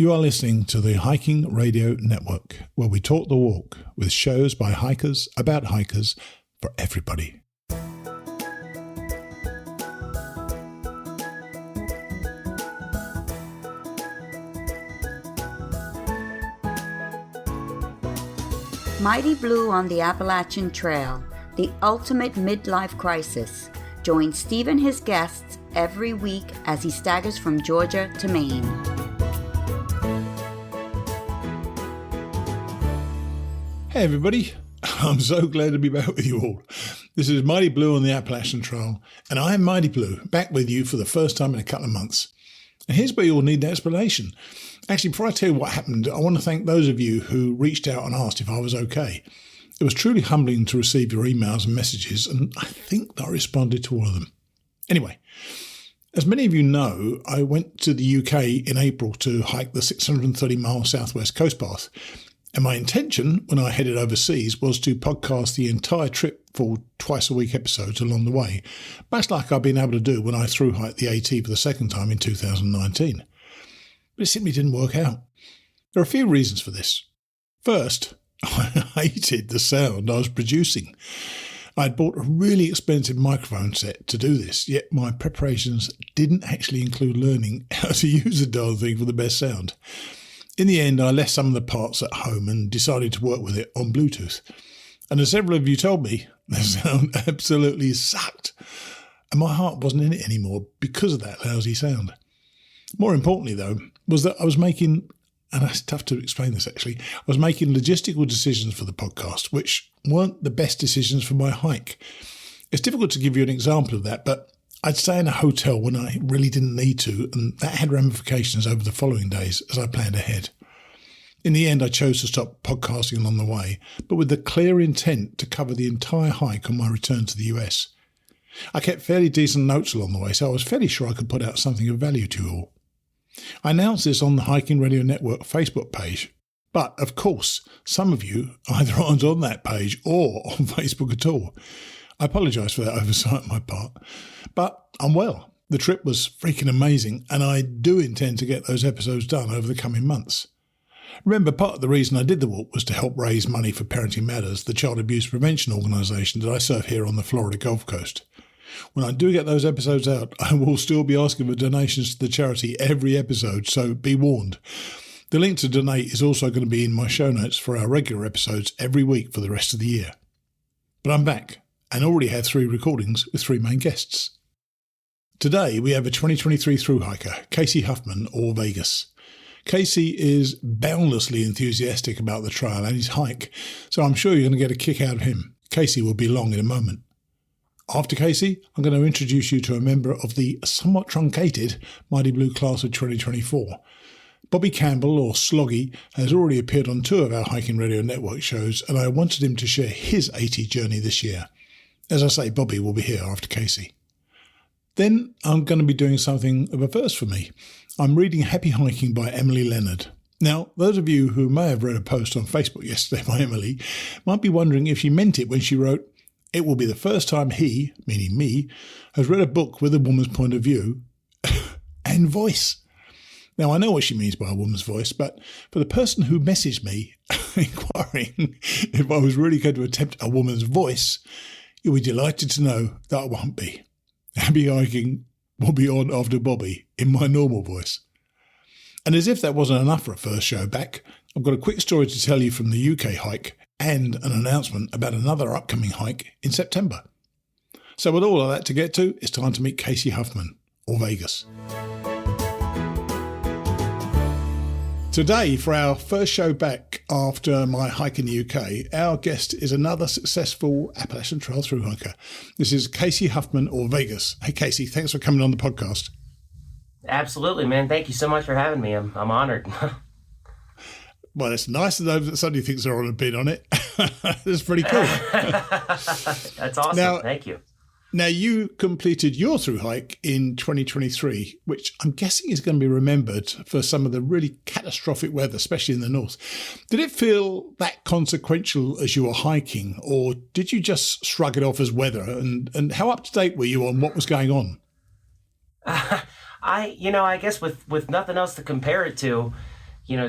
You are listening to the Hiking Radio Network, where we talk the walk with shows by hikers, about hikers, for everybody. Mighty Blue on the Appalachian Trail, the ultimate midlife crisis. Join Steve and his guests every week as he staggers from Georgia to Maine. Hey everybody, I'm so glad to be back with you all. This is Mighty Blue on the Appalachian Trail, and I am Mighty Blue, back with you for the first time in a couple of months. And here's where you'll need an explanation. Actually, before I tell you what happened, I want to thank those of you who reached out and asked if I was okay. It was truly humbling to receive your emails and messages, and I think I responded to all of them. Anyway, as many of you know, I went to the UK in April to hike the 630-mile Southwest Coast Path. And my intention when I headed overseas was to podcast the entire trip for twice-a-week episodes along the way, much like I've been able to do when I thru-hiked the AT for the second time in 2019. But it simply didn't work out. There are a few reasons for this. First, I hated the sound I was producing. I'd bought a really expensive microphone set to do this, yet my preparations didn't actually include learning how to use the darn thing for the best sound. In the end, I left some of the parts at home and decided to work with it on Bluetooth. And as several of you told me, the sound absolutely sucked. And my heart wasn't in it anymore because of that lousy sound. More importantly, though, was that I was making, and it's tough to explain this actually, I was making logistical decisions for the podcast, which weren't the best decisions for my hike. It's difficult to give you an example of that, but I'd stay in a hotel when I really didn't need to, and that had ramifications over the following days as I planned ahead. In the end, I chose to stop podcasting along the way, but with the clear intent to cover the entire hike on my return to the US. I kept fairly decent notes along the way, so I was fairly sure I could put out something of value to you all. I announced this on the Hiking Radio Network Facebook page, but of course, some of you either aren't on that page or on Facebook at all. I apologise for that oversight on my part, but I'm well. The trip was freaking amazing, and I do intend to get those episodes done over the coming months. Remember, part of the reason I did the walk was to help raise money for Parenting Matters, the child abuse prevention organisation that I serve here on the Florida Gulf Coast. When I do get those episodes out, I will still be asking for donations to the charity every episode, so be warned. The link to donate is also going to be in my show notes for our regular episodes every week for the rest of the year. But I'm back, and already had 3 recordings with 3 main guests. Today we have a 2023 thru-hiker, Casey Huffman, or Vegas. Casey is boundlessly enthusiastic about the trail and his hike, so I'm sure you're going to get a kick out of him. Casey will be along in a moment. After Casey, I'm going to introduce you to a member of the somewhat truncated Mighty Blue class of 2024. Bobby Campbell, or Sloggy, has already appeared on 2 of our Hiking Radio Network shows, and I wanted him to share his AT journey this year. As I say, Bobby will be here after Casey. Then I'm going to be doing something of a first for me. I'm reading Happy Hiking by Emily Leonard. Now, those of you who may have read a post on Facebook yesterday by Emily might be wondering if she meant it when she wrote, "It will be the first time he," meaning me, "has read a book with a woman's point of view and voice." Now, I know what she means by a woman's voice, but for the person who messaged me inquiring if I was really going to attempt a woman's voice, you'll be delighted to know that I won't be. Happy Hiking will be on after Bobby in my normal voice. And as if that wasn't enough for a first show back, I've got a quick story to tell you from the UK hike and an announcement about another upcoming hike in September. So with all of that to get to, it's time to meet Casey Huffman, or Vegas. Today, for our first show back after my hike in the UK, our guest is another successful Appalachian Trail thru-hiker. This is Casey Huffman, or Vegas. Hey, Casey, thanks for coming on the podcast. Absolutely, man. Thank you so much for having me. I'm honored. Well, it's nice to know that somebody thinks they're on a bid on it. That's pretty cool. That's awesome. Now, thank you. Now, you completed your thru-hike in 2023, which I'm guessing is going to be remembered for some of the really catastrophic weather, especially in the north. Did it feel that consequential as you were hiking, or did you just shrug it off as weather? And how up-to-date were you on what was going on? I guess with nothing else to compare it to,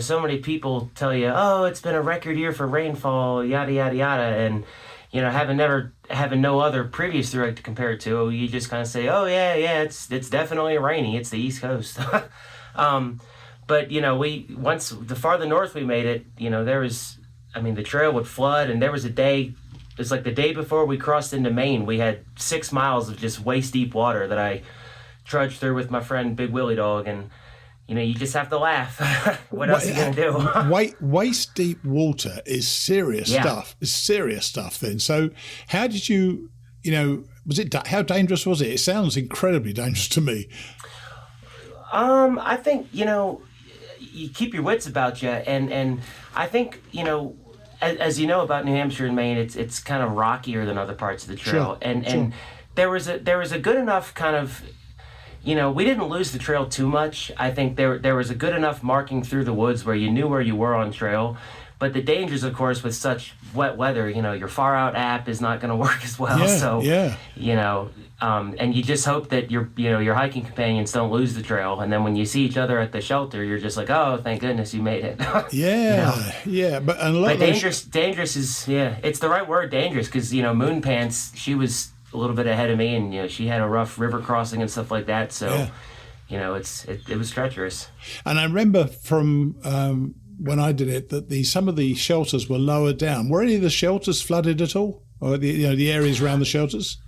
so many people tell you, oh, it's been a record year for rainfall, yada, yada, yada. And, having no other previous thru-hike to compare it to, you just kind of say, oh, yeah, it's definitely rainy. It's the East Coast. But, once the farther north we made it, the trail would flood, and there was a day, it was like the day before we crossed into Maine, we had 6 miles of just waist-deep water that I trudged through with my friend Big Willie Dog, and, you just have to laugh. What else are you going to do? Waist-deep water is serious stuff. It's serious stuff then. So how did you, how dangerous was it? It sounds incredibly dangerous to me. I think, you keep your wits about you, and I think, as you know about New Hampshire and Maine, it's kind of rockier than other parts of the trail. Sure. And there was a good enough kind of, we didn't lose the trail too much. I think there was a good enough marking through the woods where you knew where you were on trail. But the dangers, of course, with such wet weather, your far out app is not going to work as well. And you just hope that your hiking companions don't lose the trail. And then when you see each other at the shelter, you're just like, oh, thank goodness you made it. Yeah. But a lot of dangerous is, it's the right word, dangerous, because, Moon Pants, she was a little bit ahead of me, and, she had a rough river crossing and stuff like that. So, it was treacherous. And I remember from when I did it that some of the shelters were lower down. Were any of the shelters flooded at all? Or the areas around the shelters?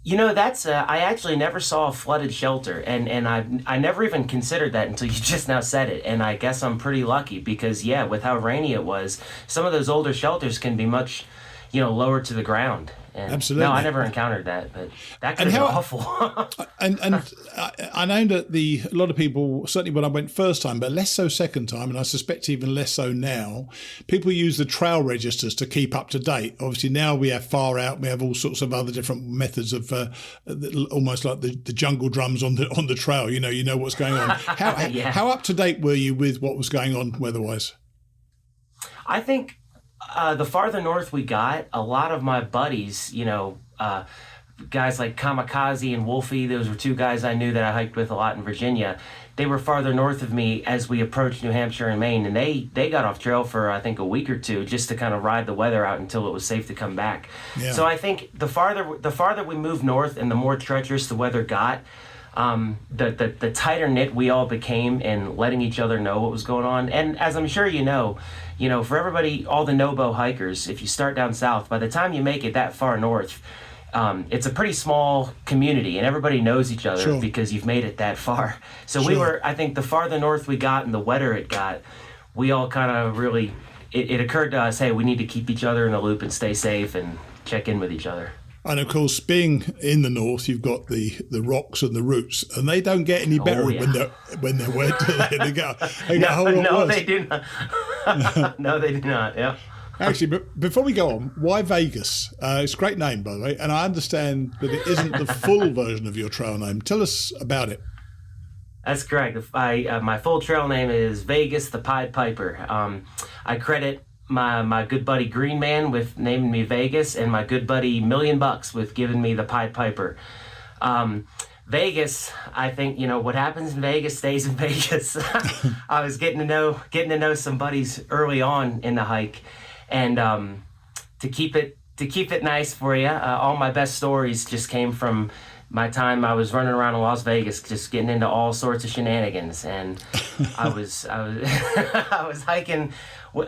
That's I actually never saw a flooded shelter, and I never even considered that until you just now said it, and I guess I'm pretty lucky because, with how rainy it was, some of those older shelters can be much, lower to the ground. And absolutely. No, I never encountered that, but that could have been awful. and I know that a lot of people, certainly when I went first time, but less so second time, and I suspect even less so now, people use the trail registers to keep up to date. Obviously now we have far out, we have all sorts of other different methods of almost like the jungle drums on the trail. You know what's going on. How up to date were you with what was going on weather-wise? I think the farther north we got, a lot of my buddies, guys like Kamikaze and Wolfie, those were two guys I knew that I hiked with a lot in Virginia. They were farther north of me as we approached New Hampshire and Maine, and they got off trail for, I think, a week or two just to kind of ride the weather out until it was safe to come back. Yeah. So I think the farther we moved north and the more treacherous the weather got, the tighter knit we all became in letting each other know what was going on. And as I'm sure you know, for everybody, all the no-bow hikers, if you start down south, by the time you make it that far north, it's a pretty small community and everybody knows each other because you've made it that far. So we were, I think the farther north we got and the wetter it got, we all kind of really, it occurred to us, hey, we need to keep each other in the loop and stay safe and check in with each other. And of course, being in the north, you've got the rocks and the roots, and they don't get any better when they're wet. They get a whole lot worse. They do not. No, they do not. Yeah. Actually, before we go on, why Vegas? It's a great name, by the way, and I understand that it isn't the full version of your trail name. Tell us about it. That's correct. My full trail name is Vegas the Pied Piper. I credit my good buddy Green Man with naming me Vegas, and my good buddy $1,000,000 with giving me the Pied Piper. Vegas, I think, what happens in Vegas stays in Vegas. I was getting to know some buddies early on in the hike, and to keep it nice for you, all my best stories just came from my time I was running around in Las Vegas, just getting into all sorts of shenanigans, and I was I was hiking.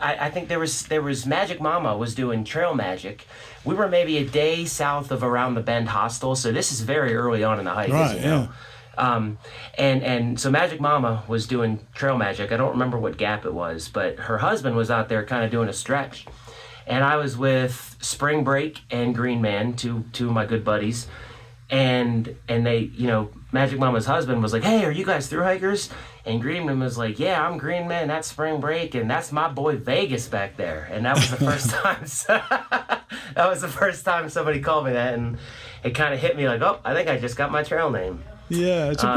I think there was Magic Mama was doing trail magic. We were maybe a day south of Around the Bend Hostel, so this is very early on in the hike, as you know. And so Magic Mama was doing trail magic. I don't remember what gap it was, but her husband was out there kind of doing a stretch, and I was with Spring Break and Green Man, two of my good buddies. And they, Magic Mama's husband was like, hey, are you guys thru hikers? And Greenman was like, yeah, I'm Green Man, that's Spring Break, and that's my boy Vegas back there. And that was the first time somebody called me that, and it kind of hit me like, oh, I think I just got my trail name. Yeah, it's a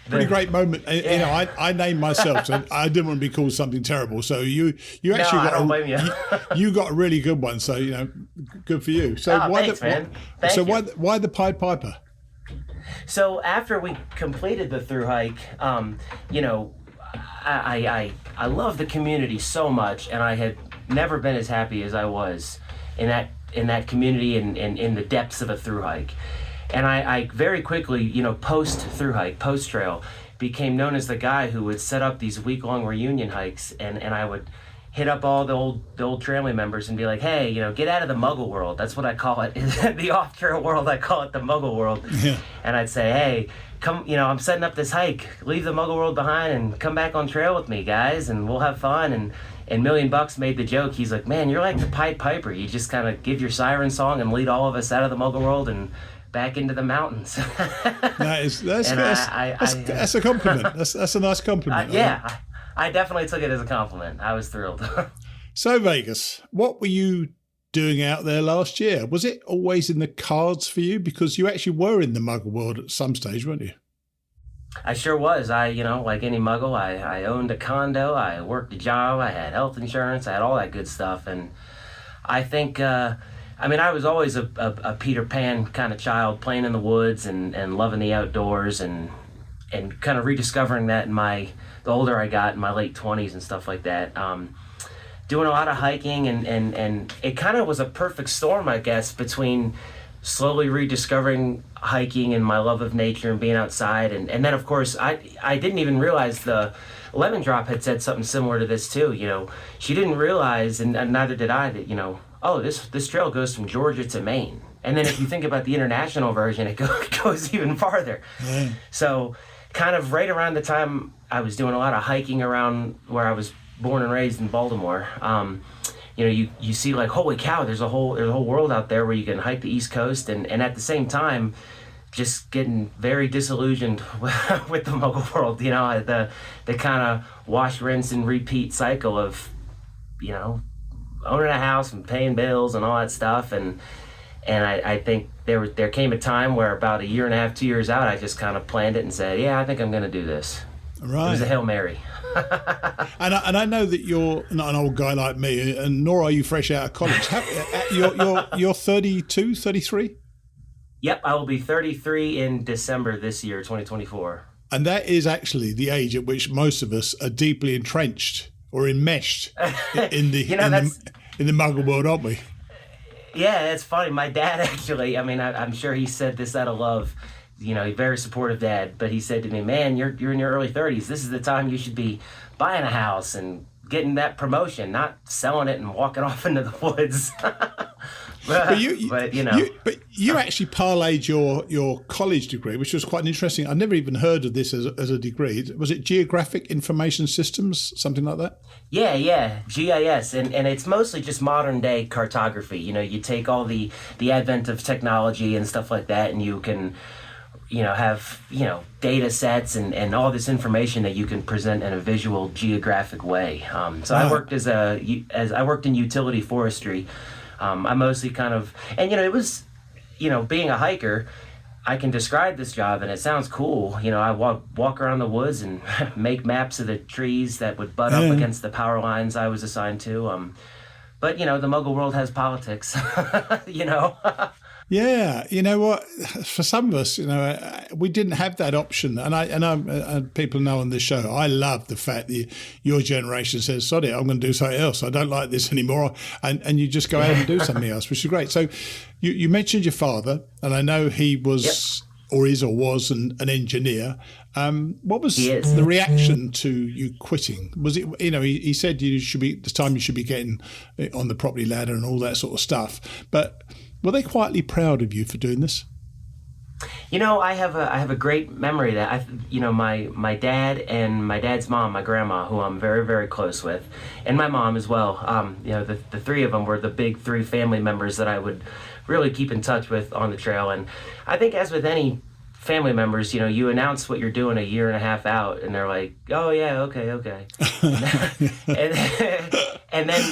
pretty great moment. Yeah. I named myself, so I didn't want to be called something terrible. So you actually you got a really good one. So good for you. So why the Pied Piper? So after we completed the thru hike, I I love the community so much, and I had never been as happy as I was in that community and in the depths of a thru hike. And I very quickly, post thru hike, post trail, became known as the guy who would set up these week-long reunion hikes, and I would hit up all the old trailing members and be like, hey, get out of the muggle world. That's what I call it. The off-trail world, I call it the muggle world. Yeah. And I'd say, hey, come, I'm setting up this hike. Leave the muggle world behind and come back on trail with me, guys, and we'll have fun. And $1 Million made the joke. He's like, man, you're like the Pied Piper. You just kind of give your siren song and lead all of us out of the muggle world and back into the mountains. That's a compliment. That's a nice compliment. Yeah. I definitely took it as a compliment. I was thrilled. So Vegas, what were you doing out there last year? Was it always in the cards for you? Because you actually were in the muggle world at some stage, weren't you? I sure was. Like any muggle, I owned a condo, I worked a job, I had health insurance, I had all that good stuff. And I think, I was always a Peter Pan kind of child, playing in the woods and loving the outdoors and kind of rediscovering that the older I got in my late 20s and stuff like that. Doing a lot of hiking and it kind of was a perfect storm, I guess, between slowly rediscovering hiking and my love of nature and being outside. And then, of course, I didn't even realize the Lemon Drop had said something similar to this, too. She didn't realize, and neither did I, that, this trail goes from Georgia to Maine. And then if you think about the international version, it goes even farther. Yeah. So kind of right around the time I was doing a lot of hiking around where I was born and raised in Baltimore, you see like, holy cow, there's a whole world out there where you can hike the East Coast, and at the same time, just getting very disillusioned with the muggle world. The kind of wash, rinse, and repeat cycle of, owning a house and paying bills and all that stuff, and I think there came a time where about 1.5 years, 2 years out, I just kind of planned it and said, yeah, I think I'm going to do this. Right. It was a Hail Mary. And I know that you're not an old guy like me, and nor are you fresh out of college. You're 32, 33? Yep, I will be 33 in December this year, 2024. And that is actually the age at which most of us are deeply entrenched or enmeshed in the in the muggle world, aren't we? Yeah, it's funny. My dad actually, I'm sure he said this out of love. He's very supportive dad, but he said to me, man, you're in your early 30s. This is the time you should be buying a house and getting that promotion, not selling it and walking off into the woods. But you actually parlayed your college degree, which was quite interesting. I'd never even heard of this as a degree. Was it Geographic Information Systems, something like that? Yeah, GIS, and it's mostly just modern day cartography. You take all the advent of technology and stuff like that, and you can have data sets and all this information that you can present in a visual geographic way. So I worked I worked in utility forestry. I mostly kind of, and it was, being a hiker, I can describe this job and it sounds cool. I walk around the woods and make maps of the trees that would butt up against the power lines I was assigned to. But the muggle world has politics, Yeah, you know what? For some of us, we didn't have that option, and people know on this show, I love the fact that your generation says, "Sorry, I'm going to do something else. I don't like this anymore," and you just go out and do something else, which is great. So, you mentioned your father, and I know he was or was an engineer. What was the reaction to you quitting? Was it, he said it's time you should be getting on the property ladder and all that sort of stuff, but were they quietly proud of you for doing this? I have a great memory that my dad and my dad's mom, my grandma, who I'm very, very close with, and my mom as well. The three of them were the big three family members that I would really keep in touch with on the trail. And I think, as with any family members, you announce what you're doing 1.5 years out, and they're like, "Oh yeah, okay." and then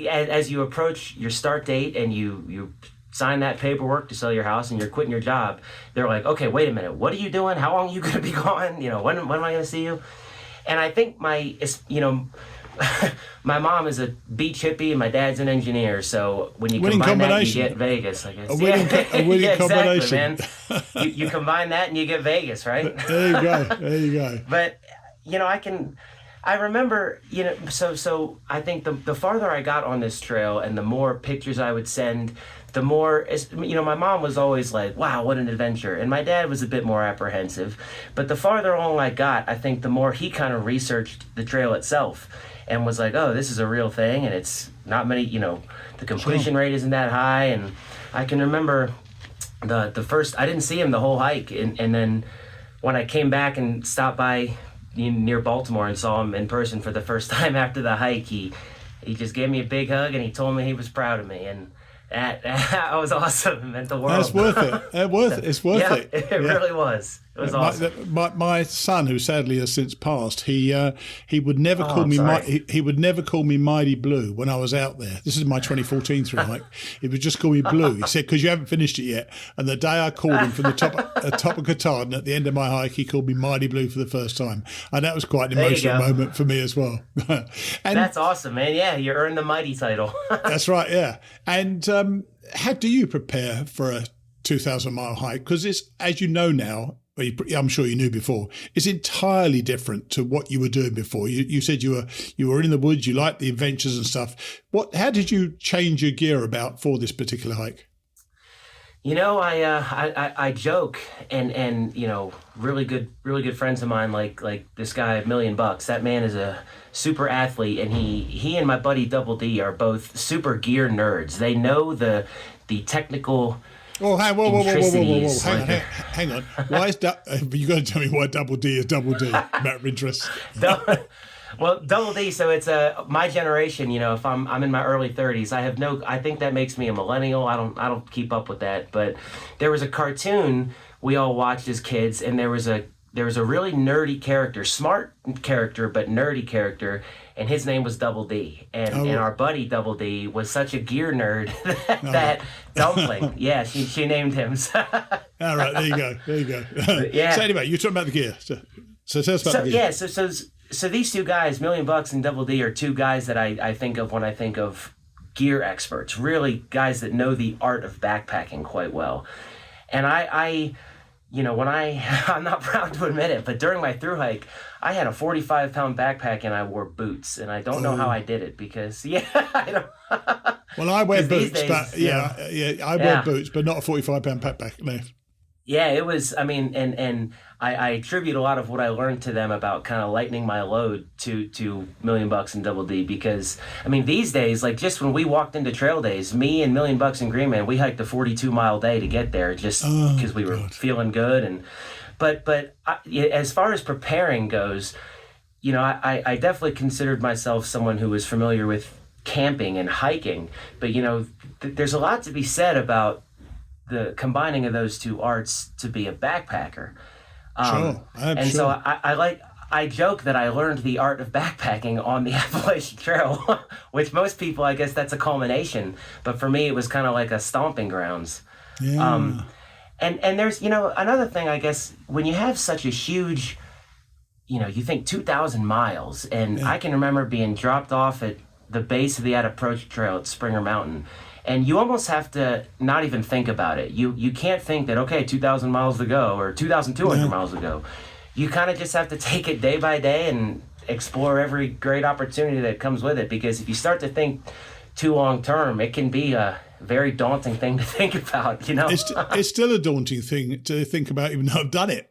as you approach your start date and you sign that paperwork to sell your house and you're quitting your job, they're like, okay, wait a minute, what are you doing? How long are you going to be gone? When am I going to see you? And I think my mom is a beach hippie and my dad's an engineer. So when you combine that, you get Vegas, I guess. A winning combination. Exactly, man. You combine that and you get Vegas, right? There you go. But, I remember, so I think the farther I got on this trail and the more pictures I would send, the more, my mom was always like, wow, what an adventure. And my dad was a bit more apprehensive. But the farther along I got, I think the more he kind of researched the trail itself and was like, oh, this is a real thing. And it's not many, the completion rate isn't that high. And I can remember the first, I didn't see him the whole hike. And then when I came back and stopped by near Baltimore and saw him in person for the first time after the hike, he just gave me a big hug and he told me he was proud of me. And that was awesome. It meant the world. That's worth it. It's worth it. It really was. It was awesome. My son, who sadly has since passed, he would never call me he would never call me Mighty Blue when I was out there. This is my 2014 thru-hike. He would just call me Blue. He said, because you haven't finished it yet. And the day I called him from the top of Katahdin at the end of my hike, he called me Mighty Blue for the first time. And that was quite an emotional moment for me as well. And that's awesome, man. Yeah, you earned the Mighty title. That's right, yeah. And how do you prepare for a 2,000-mile hike? Because it's, as you know now, I'm sure you knew before, it's entirely different to what you were doing before. You said you were in the woods, you liked the adventures and stuff. How did you change your gear about for this particular hike? I joke and really good friends of mine like this guy $1,000,000. That man is a super athlete, and he and my buddy Double D are both super gear nerds. They know the technical. Oh, hang on. Why is you got to tell me why Double D is Double D? Matter of interest. Well, Double D. So it's my generation. If I'm in my early 30s, I think that makes me a millennial. I don't keep up with that. But there was a cartoon we all watched as kids, and there was a really nerdy character, smart character, but nerdy character, and his name was Double D. And our buddy Double D was such a gear nerd that Dumpling, yeah, she named him. All right, there you go. Yeah. So anyway, you're talking about the gear. So tell us about the gear. Yeah, so these two guys, $1,000,000 and Double D, are two guys that I think of when I think of gear experts, really guys that know the art of backpacking quite well. And I'm not proud to admit it, but during my thru-hike, I had a 45-pound backpack and I wore boots, and I don't know how I did it because, I don't. Well, I wear boots, but I wear boots, but not a 45-pound backpack. No. Yeah, it was. I mean, and I attribute a lot of what I learned to them about kind of lightening my load to $1,000,000 and Double D, because I mean these days, like just when we walked into trail days, me and $1,000,000 and Green Man, we hiked a 42-mile day to get there just because we were feeling good. And but as far as preparing goes, I definitely considered myself someone who was familiar with camping and hiking, but there's a lot to be said about the combining of those two arts to be a backpacker. Sure. So I joke that I learned the art of backpacking on the Appalachian Trail, which most people, I guess that's a culmination, but for me it was kind of like a stomping grounds. Yeah. And there's, another thing, I guess, when you have such a huge, you think 2,000 miles, and I can remember being dropped off at the base of the Approach Trail at Springer Mountain. And you almost have to not even think about it. You can't think that, okay, 2,000 miles to go or 2,200 miles to go. You kind of just have to take it day by day and explore every great opportunity that comes with it. Because if you start to think too long term, it can be a very daunting thing to think about, It's still a daunting thing to think about, even though I've done it.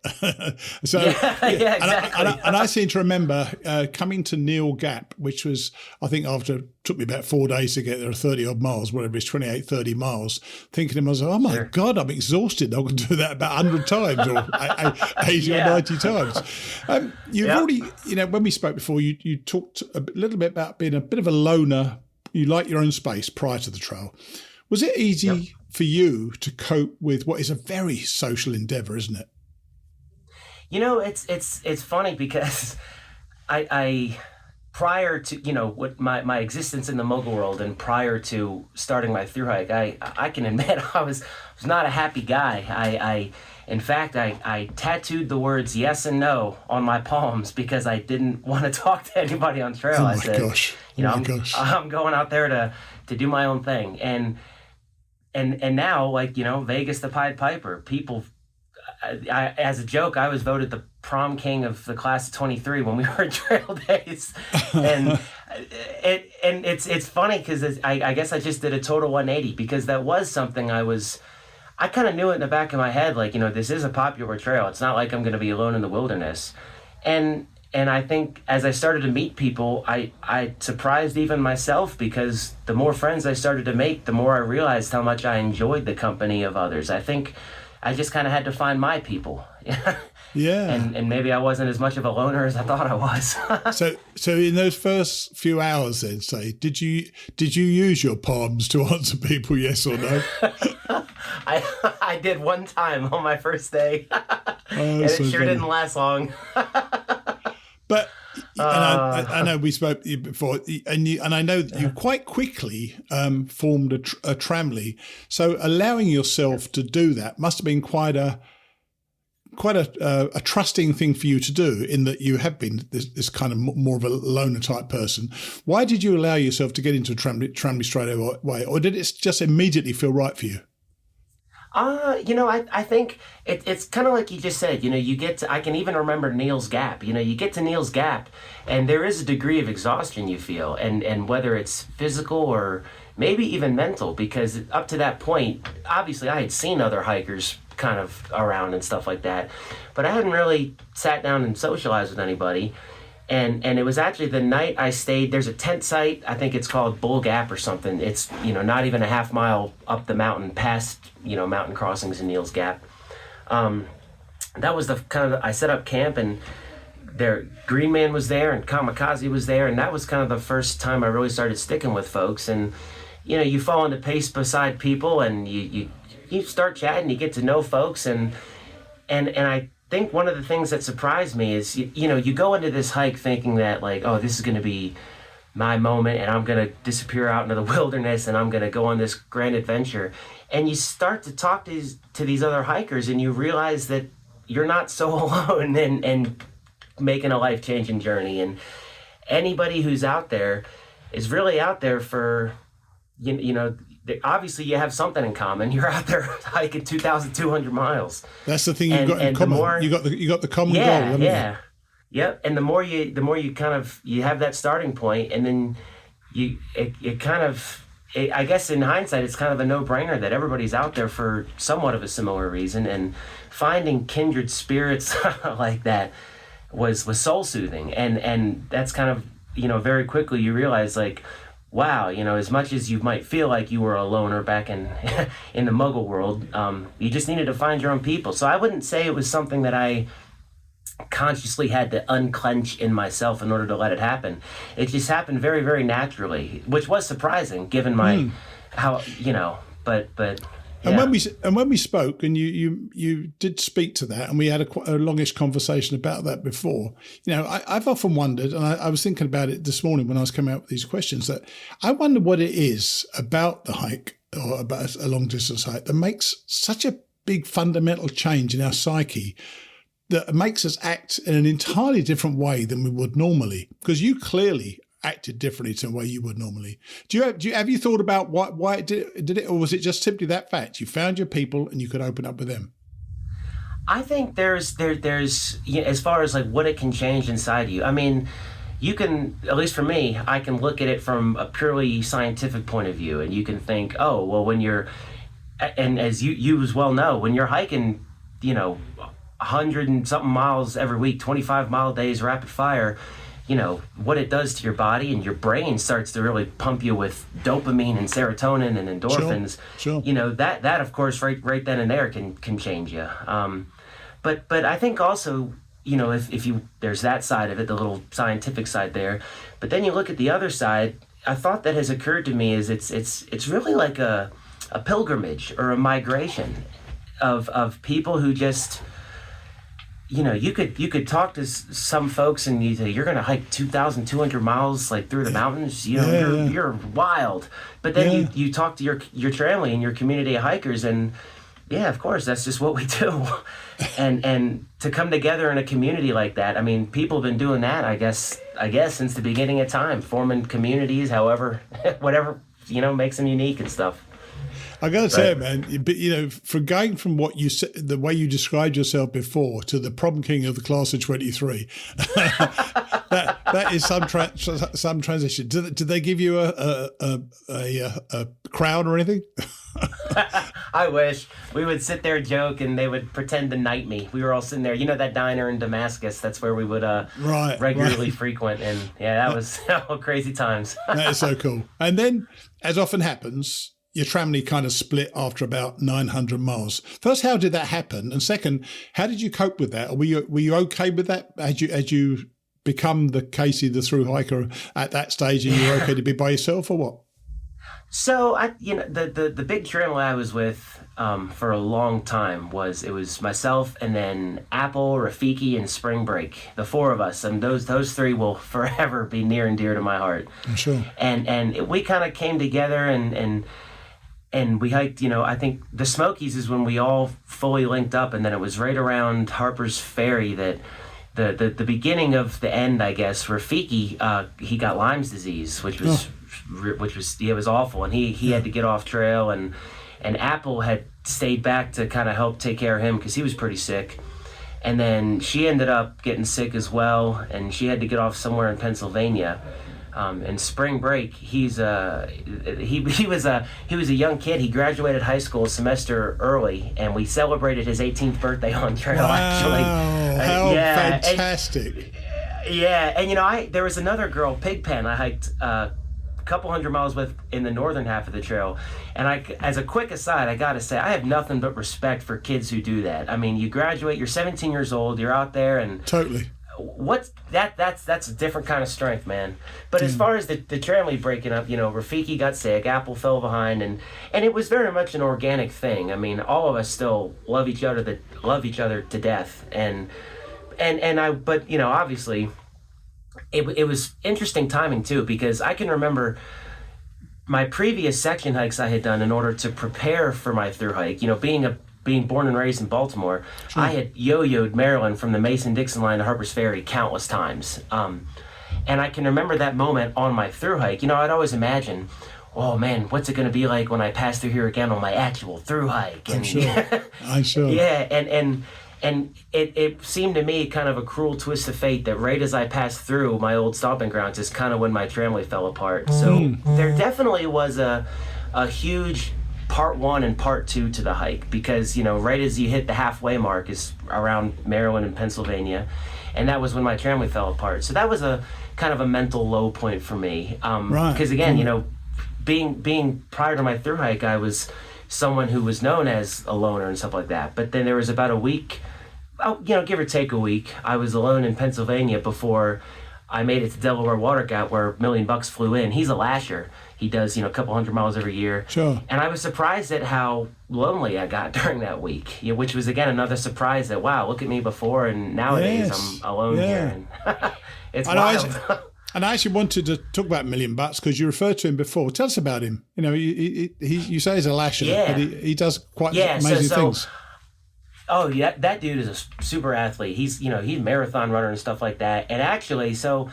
Exactly. And I seem to remember coming to Neil Gap, which was, I think took me about 4 days to get there, 30-odd miles, whatever it is, 28, 30 miles, thinking to myself, oh my God, I'm exhausted. I can do that about 100 times or 80 or 90 times. You've already, when we spoke before, you talked a little bit about being a bit of a loner. You like your own space prior to the trail. Was it easy for you to cope with what is a very social endeavor, isn't it? It's funny because I prior to, what my existence in the mogul world and prior to starting my thru-hike, I can admit I was not a happy guy. In fact, I tattooed the words yes and no on my palms because I didn't want to talk to anybody on trail. I said, I'm going out there to do my own thing. And now, Vegas the Pied Piper, people, as a joke, I was voted the Prom King of the class of 23 when we were in trail days. And it's funny because I guess I just did a total 180, because that was something I kind of knew it in the back of my head, like, this is a popular trail. It's not like I'm going to be alone in the wilderness. And I think as I started to meet people, I surprised even myself, because the more friends I started to make, the more I realized how much I enjoyed the company of others. I think I just kind of had to find my people. Yeah. And maybe I wasn't as much of a loner as I thought I was. So in those first few hours then, say, did you use your palms to answer people, yes or no? I did one time on my first day. And it so sure funny. didn't last long. But I know we spoke before, and I know that you quite quickly formed a tramley. So allowing yourself to do that must have been quite a trusting thing for you to do, in that you have been this kind of more of a loner type person. Why did you allow yourself to get into a tramley straight away, or did it just immediately feel right for you? I think it's kind of like you just said, you get to, I can even remember Neil's Gap. You get to Neil's Gap and there is a degree of exhaustion you feel, and whether it's physical or maybe even mental, because up to that point, obviously I had seen other hikers kind of around and stuff like that, but I hadn't really sat down and socialized with anybody. And it was actually the night I stayed, there's a tent site, I think it's called Bull Gap or something. It's, not even a half mile up the mountain past, mountain crossings in Neil's Gap. That was the kind of, I set up camp, and Green Man was there and Kamikaze was there. And that was kind of the first time I really started sticking with folks. And, you fall into pace beside people, and you start chatting, you get to know folks. And I think one of the things that surprised me is, you go into this hike thinking that, like, oh, this is going to be my moment, and I'm going to disappear out into the wilderness, and I'm going to go on this grand adventure. And you start to talk to these other hikers, and you realize that you're not so alone and making a life-changing journey. And anybody who's out there is really out there for, obviously you have something in common. You're out there hiking 2,200 miles. That's the thing you've got in common. You got the common goal, haven't you? Yep. And the more you kind of, you have that starting point, and then I guess in hindsight, it's kind of a no-brainer that everybody's out there for somewhat of a similar reason, and finding kindred spirits like that was soul-soothing. And that's kind of, very quickly you realize, like, wow, as much as you might feel like you were a loner back in in the Muggle world, you just needed to find your own people. So I wouldn't say it was something that I consciously had to unclench in myself in order to let it happen. It just happened very, very naturally, which was surprising given my how, but yeah. And when we spoke, and you did speak to that, and we had a longish conversation about that before. I've often wondered, and I was thinking about it this morning when I was coming out with these questions, that I wonder what it is about the hike, or about a long distance hike, that makes such a big fundamental change in our psyche, that makes us act in an entirely different way than we would normally. Because you clearly acted differently to the way you would normally. Have you thought about why it did it, or was it just simply that fact? You found your people and you could open up with them. I think there's as far as like what it can change inside you. I mean, you can, at least for me, I can look at it from a purely scientific point of view, and you can think, oh, well, when you're, and as you as well know, when you're hiking, 100 and something miles every week, 25-mile days, rapid fire, what it does to your body, and your brain starts to really pump you with dopamine and serotonin and endorphins. Sure. That of course right then and there can change you. But I think also, if you, there's that side of it, the little scientific side there, but then you look at the other side. A thought that has occurred to me is it's really like a pilgrimage or a migration of people who just, you could talk to some folks and you say, you're going to hike 2,200 miles like through the mountains. You're wild. But then you talk to your family and your community of hikers, and yeah, of course, that's just what we do. and to come together in a community like that, I mean, people have been doing that, I guess since the beginning of time, forming communities, however, whatever, makes them unique and stuff. I got to say, man, but from going from what you said, the way you described yourself before, to the Prom King of the class of 23, that is some transition. Did they give you a crown or anything? I wish. We would sit there, joke, and they would pretend to knight me. We were all sitting there. That diner in Damascus? That's where we would regularly frequent. And that was crazy times. That is so cool. And then, as often happens, your family kind of split after about 900 miles. First, how did that happen? And second, how did you cope with that? Were you okay with that as you become the Casey, the thru-hiker at that stage, and you were okay to be by yourself, or what? So the big trail I was with for a long time was myself and then Apple, Rafiki, and Spring Break, the four of us, and those three will forever be near and dear to my heart. I'm sure. And we kind of came together and we hiked. I think the Smokies is when we all fully linked up, and then it was right around Harpers Ferry that the beginning of the end, I guess. Rafiki he got Lyme's disease, which was it was awful, and he had to get off trail, and Apple had stayed back to kind of help take care of him because he was pretty sick, and then she ended up getting sick as well, and she had to get off somewhere in Pennsylvania. And Spring Break, he was a young kid. He graduated high school a semester early, and we celebrated his 18th birthday on trail. Wow, actually, how fantastic! And there was another girl, Pigpen, I hiked a couple hundred miles with in the northern half of the trail. And as a quick aside, I gotta say, I have nothing but respect for kids who do that. I mean, you graduate, you're 17 years old, you're out there, and totally. That's a different kind of strength, man. But as far as the family breaking up, Rafiki got sick, Apple fell behind, and it was very much an organic thing. I mean, all of us still love each other to death, but obviously it was interesting timing too, because I can remember my previous section hikes I had done in order to prepare for my thru hike. Being born and raised in Baltimore, sure. I had yo-yoed Maryland from the Mason-Dixon line to Harpers Ferry countless times. And I can remember that moment on my thru hike. I'd always imagine, oh man, what's it going to be like when I pass through here again on my actual thru hike? I'm sure. I'm sure. Yeah, and it seemed to me kind of a cruel twist of fate that right as I passed through my old stomping grounds is kind of when my tramway fell apart. So there definitely was a huge part one and part two to the hike, because right as you hit the halfway mark is around Maryland and Pennsylvania, and that was when my tramway fell apart. So that was a kind of a mental low point for me, because again, being prior to my thru hike, I was someone who was known as a loner and stuff like that. But then there was about a week, give or take a week, I was alone in Pennsylvania before I made it to Delaware Water Gap, where $1 Million flew in. He's a lasher. He does, a couple hundred miles every year. Sure. And I was surprised at how lonely I got during that week, which was, again, another surprise that, wow, look at me before, and nowadays I'm alone here. And it's wild. And I actually wanted to talk about $1 Million because you referred to him before. Tell us about him. You say he's a lasher, but he does quite amazing things. Oh, yeah, that dude is a super athlete. He's a marathon runner and stuff like that. And actually, so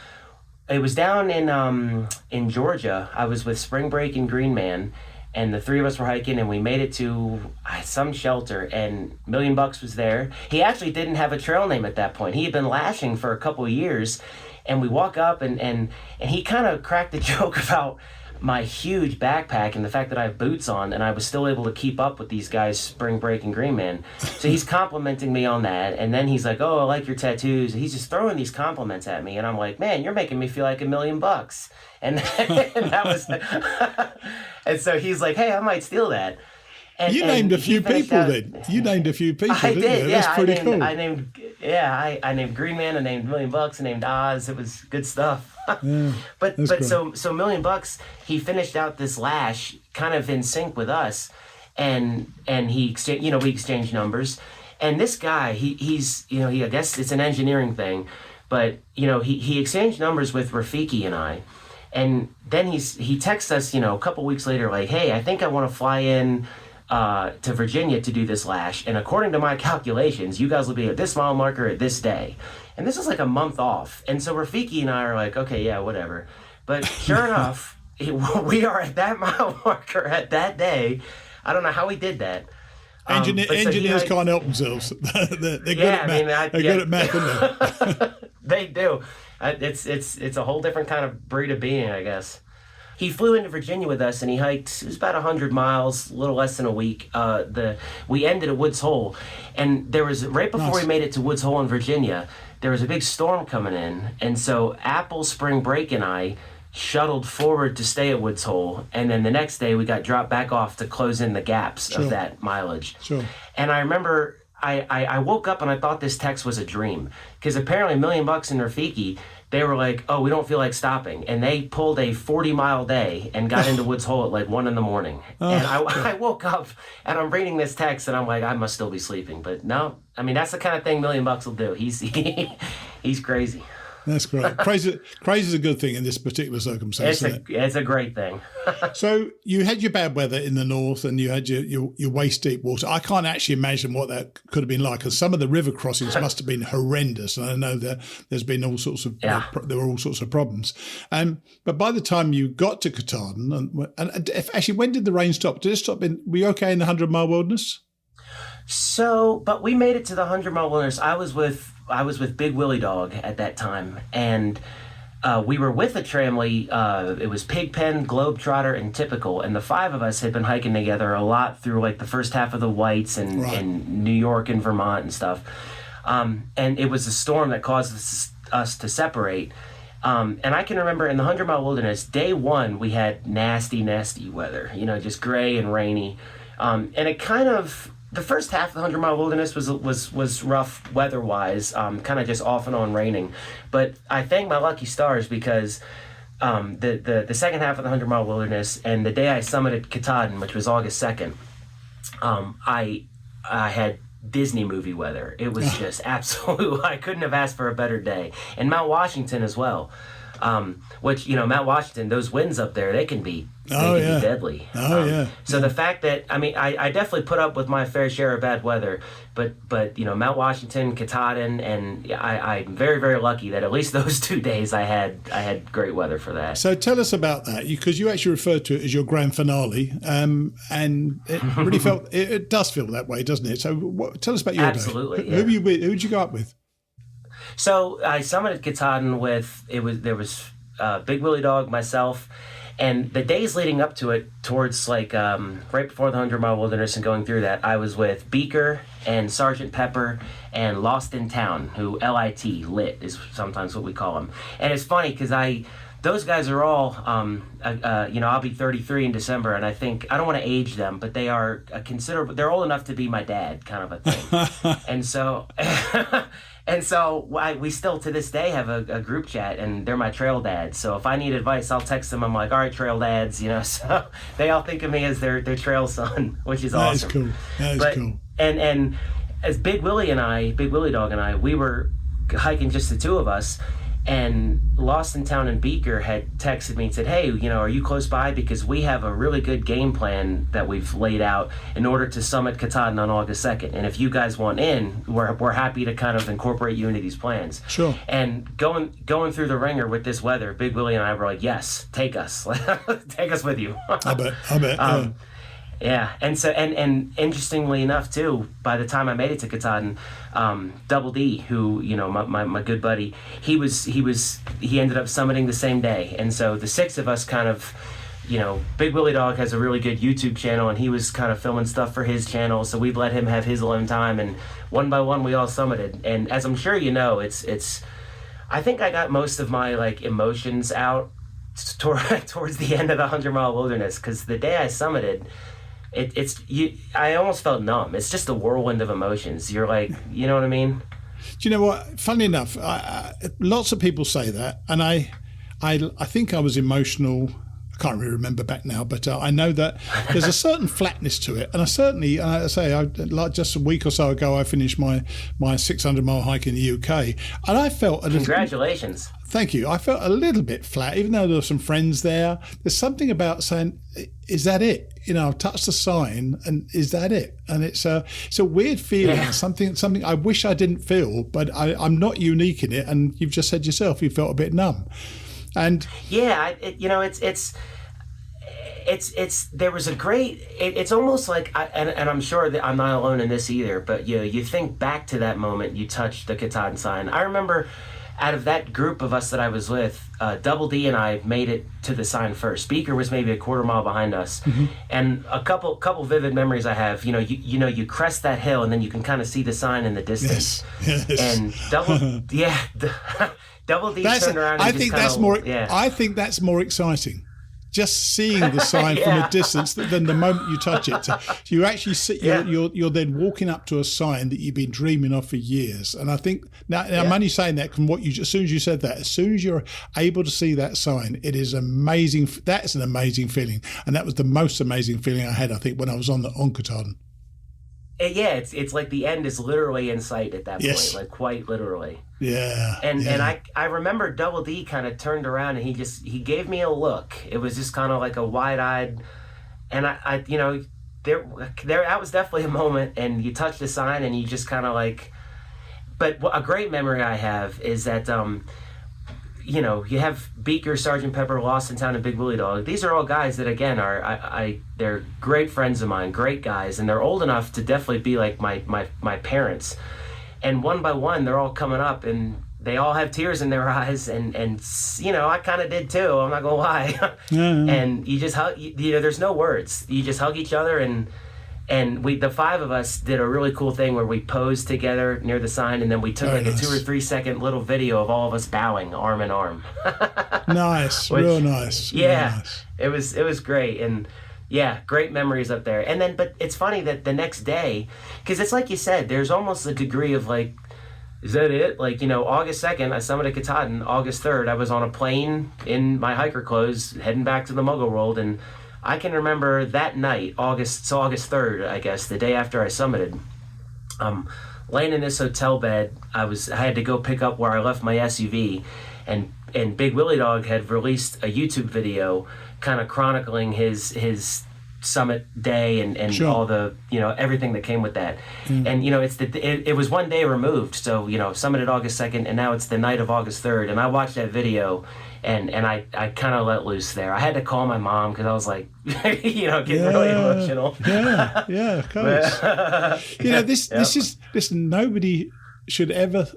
it was down in Georgia. I was with Spring Break and Green Man, and the three of us were hiking, and we made it to some shelter, and $1 Million was there. He actually didn't have a trail name at that point. He had been lashing for a couple of years, and we walk up, and he kind of cracked a joke about my huge backpack and the fact that I have boots on, and I was still able to keep up with these guys, Spring Break and Green Man. So he's complimenting me on that, and then he's like, oh, I like your tattoos. He's just throwing these compliments at me, and I'm like, man, you're making me feel like $1 million. And that was, and so he's like, hey, I might steal that. You named a few people then. You named a few people, didn't you? That's pretty cool. I named Green Man, I named $1 Million, I named Oz. It was good stuff. Yeah, but cool. so $1 Million, he finished out this lash kind of in sync with us, and we exchanged numbers. And this guy, he's I guess it's an engineering thing, but he exchanged numbers with Rafiki and I. And then he texts us, a couple weeks later, like, hey, I think I want to fly in to Virginia to do this lash, and according to my calculations, you guys will be at this mile marker at this day. And this is like a month off. And so Rafiki and I are like, okay, yeah, whatever. But sure enough, we are at that mile marker at that day. I don't know how he did that. Engineers can't help themselves. They're good at math. They're good at math, aren't they? They do. It's a whole different kind of breed of being, I guess. He flew into Virginia with us, and he hiked. It was about 100 miles, a little less than a week. We ended at Woods Hole, and there was right before we made it to Woods Hole in Virginia, there was a big storm coming in, and so Apple Spring Break and I shuttled forward to stay at Woods Hole, and then the next day we got dropped back off to close in the gaps of that mileage. Sure. And I remember I woke up and I thought this text was a dream, because apparently $1 million in Rafiki, they were like, oh, we don't feel like stopping. And they pulled a 40-mile day and got into Woods Hole at like 1 a.m. And I woke up and I'm reading this text and I'm like, I must still be sleeping. But no, I mean, that's the kind of thing $1 million will do. He's crazy. That's great. Crazy is a good thing in this particular circumstance, isn't it? It's a great thing. So you had your bad weather in the north and you had your waist-deep water. I can't actually imagine what that could have been like, because some of the river crossings must have been horrendous. And I know that there's been all sorts of there were all sorts of problems. But by the time you got to Katahdin, and actually, when did the rain stop? Did it stop? Were you okay in the 100-mile wilderness? So, but we made it to the 100-mile wilderness. I was with Big Willie Dog at that time, and we were with a tramley. It was Pigpen, Globetrotter, and Typical, and the 5 of us had been hiking together a lot through like the first half of the Whites and New York and Vermont and stuff. And it was a storm that caused us to separate. And I can remember in the 100-mile wilderness, day 1, we had nasty, nasty weather, just gray and rainy. And it kind of... The first half of the 100-mile wilderness was rough weather-wise, kind of just off and on raining. But I thank my lucky stars, because the second half of the 100-mile wilderness and the day I summited Katahdin, which was August 2nd, I had Disney movie weather. It was just absolute. I couldn't have asked for a better day. And Mount Washington as well, which, Mount Washington, those winds up there, they can be deadly. So the fact that, I definitely put up with my fair share of bad weather, but Mount Washington, Katahdin, and I'm very, very lucky that at least those 2 days I had great weather for that. So tell us about that, because you actually referred to it as your grand finale, and it really it does feel that way, doesn't it? So tell us about your day. Absolutely. Who were you with? Who did you go up with? So I summited Katahdin there was Big Willie Dog, myself, and the days leading up to it, towards right before the 100-mile wilderness and going through that, I was with Beaker and Sergeant Pepper and Lost in Town, who Lit is sometimes what we call them. And it's funny because those guys are all, I'll be 33 in December, and I think, I don't want to age them, but they are they're old enough to be my dad, kind of a thing. And so... And so we still, to this day, have a group chat, and they're my trail dads. So if I need advice, I'll text them. I'm like, all right, trail dads, So they all think of me as their trail son, which is awesome. That is cool. And as Big Willie Dog and I, we were hiking just the 2 of us, and Lost in Town and Beaker had texted me and said, hey, are you close by? Because we have a really good game plan that we've laid out in order to summit Katahdin on August 2nd. And if you guys want in, we're happy to kind of incorporate you into these plans. Sure. And going through the ringer with this weather, Big Willie and I were like, yes, take us. Take us with you. I bet. Yeah, and so and interestingly enough too, by the time I made it to Katahdin, Double D, who my good buddy, he ended up summiting the same day, and so the 6 of us kind of, Big Willie Dog has a really good YouTube channel, and he was kind of filming stuff for his channel, so we let him have his alone time, and one by one we all summited, and as I'm sure it's I think I got most of my emotions out towards the end of the 100-mile wilderness, because the day I summited, I almost felt numb. It's just a whirlwind of emotions. You're like, you know what I mean? Do you know what? Funny enough, lots of people say that, and I think I was emotional. I can't really remember back now, but I know that there's a certain flatness to it, and I certainly, like just a week or so ago, I finished my 600-mile hike in the UK, and I felt congratulations. Thank you. I felt a little bit flat, even though there were some friends there. There's something about saying, is that it? I've touched the sign, and is that it? And it's a weird feeling, something I wish I didn't feel, but I'm not unique in it. And you've just said yourself, you felt a bit numb. And yeah, it's there was a great, it's almost like, and I'm sure that I'm not alone in this either, but you think back to that moment you touched the Katahdin sign. I remember out of that group of us that I was with, Double D and I made it to the sign first. Speaker was maybe a quarter mile behind us. And a couple vivid memories I have, you crest that hill and then you can kind of see the sign in the distance. Yes. And Double D turned around and I think that's more exciting. Just seeing the sign from a distance than the moment you touch it. So you actually see, you're then walking up to a sign that you've been dreaming of for years. And I think now I'm only saying that from as soon as you said that, as soon as you're able to see that sign, it is amazing. That's an amazing feeling, and that was the most amazing feeling I had, I think, when I was on Katahdin. It's like the end is literally in sight at that point, like quite literally. Yeah. And I remember Double D kind of turned around and he gave me a look. It was just kind of like a wide-eyed, and I there that was definitely a moment. And you touch the sign and you just kind of like. But a great memory I have is that you have Beaker, Sergeant Pepper, Lost in Town, and Big Willie Dog. These are all guys that, again, they're great friends of mine, great guys, and they're old enough to definitely be like my parents. And one by one, they're all coming up, and they all have tears in their eyes, and I kind of did too. I'm not gonna lie. And you just hug. There's no words. You just hug each other, and the five of us did a really cool thing where we posed together near the sign, and then we took a 2 or 3 second little video of all of us bowing arm in arm. Nice, real nice. Yeah, real nice. It was great, and great memories up there. And then, but it's funny that the next day, because it's like you said, there's almost a degree of like, is that it? Like, August 2nd, I summited Katahdin. August 3rd, I was on a plane in my hiker clothes heading back to the Muggle World, and I can remember that night, August 3rd, I guess, the day after I summited, laying in this hotel bed. I had to go pick up where I left my SUV, and Big Willie Dog had released a YouTube video kind of chronicling his summit day and all the everything that came with that. And it was one day removed, so summited August 2nd, and now it's the night of August 3rd, and I watched that video. And I kind of let loose there. I had to call my mom because I was like, getting really emotional. Yeah, of course. Listen, nobody should ever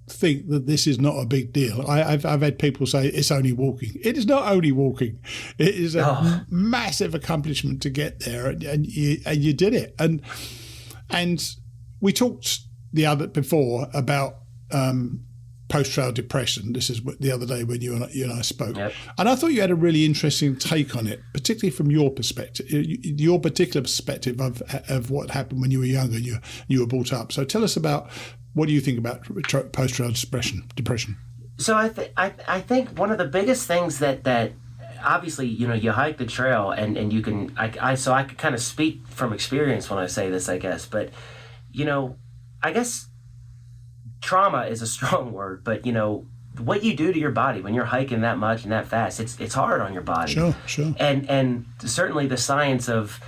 think that this is not a big deal. I've had people say it's only walking. It is not only walking. It is a massive accomplishment to get there, and you did it. And we talked before about post-trail depression. This is the other day when you and I spoke. Yep. And I thought you had a really interesting take on it, particularly from your perspective, your particular perspective of what happened when you were younger and you were brought up. So tell us about, what do you think about post-trail depression? So I think one of the biggest things that obviously, you hike the trail and you can, so I could kind of speak from experience when I say this, I guess. But, I guess trauma is a strong word, but what you do to your body when you're hiking that much and that fast, it's hard on your body. Sure. And certainly the science of,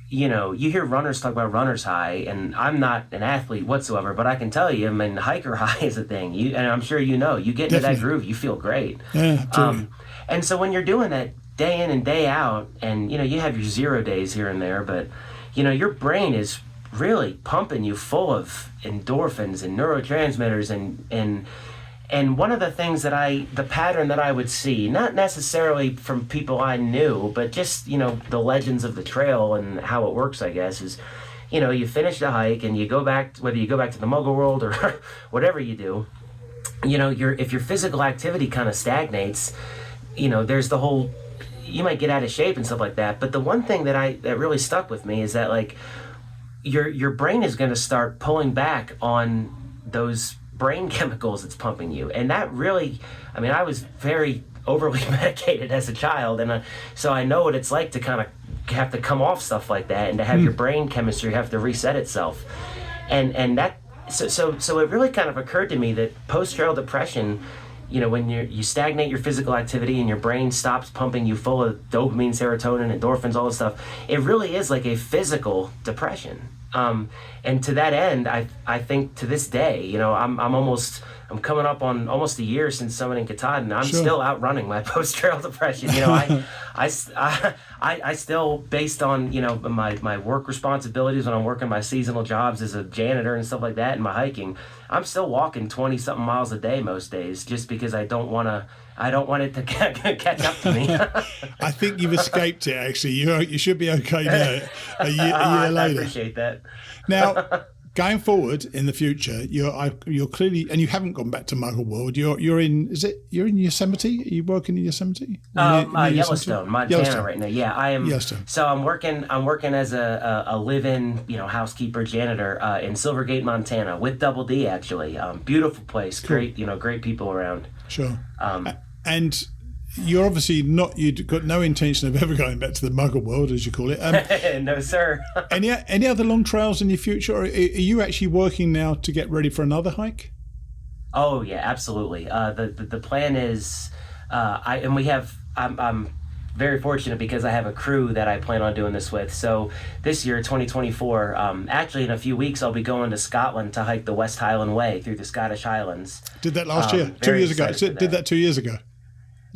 you hear runners talk about runner's high, and I'm not an athlete whatsoever, but I can tell you, hiker high is a thing. And I'm sure you get into that groove, you feel great. Yeah, absolutely. And so when you're doing that day in and day out, and you have your 0 days here and there, but your brain is really pumping you full of endorphins and neurotransmitters, and one of the things the pattern that I would see, not necessarily from people I knew, but just the legends of the trail and how it works, I guess, is you finish the hike and you go back, whether you go back to the Muggle World or whatever you do, if your physical activity kind of stagnates, there's the whole, you might get out of shape and stuff like that. But the one thing that really stuck with me is that like your brain is going to start pulling back on those brain chemicals it's pumping you. And that really, I was very overly medicated as a child, and so I know what it's like to kind of have to come off stuff like that, and to have your brain chemistry have to reset itself. And that, so it really kind of occurred to me that post-trail depression, when you stagnate your physical activity and your brain stops pumping you full of dopamine, serotonin, endorphins, all this stuff, it really is like a physical depression. And to that end, I think to this day, I'm I'm coming up on almost a year since summiting Katahdin, and I'm still outrunning my post-trail depression. I still, based on, my work responsibilities when I'm working my seasonal jobs as a janitor and stuff like that, and my hiking, I'm still walking 20-something miles a day most days, just because I don't want it to catch up to me. I think you've escaped it, actually. You should be okay now, a year later. I appreciate that. Now, going forward in the future, you're clearly, and you haven't gone back to Muggle World. You're in Yosemite? Are you working in Yosemite? Yellowstone, Yosemite? Montana right now. Yeah, I am. Yellowstone. So I'm working as a live-in, housekeeper janitor in Silvergate, Montana, with Double D actually. Beautiful place, Cool. great people around. Sure. And you're obviously not. You've got no intention of ever going back to the Muggle World, as you call it. No, sir. Any other long trails in your future? Or are you actually working now to get ready for another hike? Oh yeah, absolutely. The plan is, I'm very fortunate because I have a crew that I plan on doing this with. So this year, 2024, actually in a few weeks, I'll be going to Scotland to hike the West Highland Way through the Scottish Highlands. Did that last year? 2 years ago. Did that 2 years ago.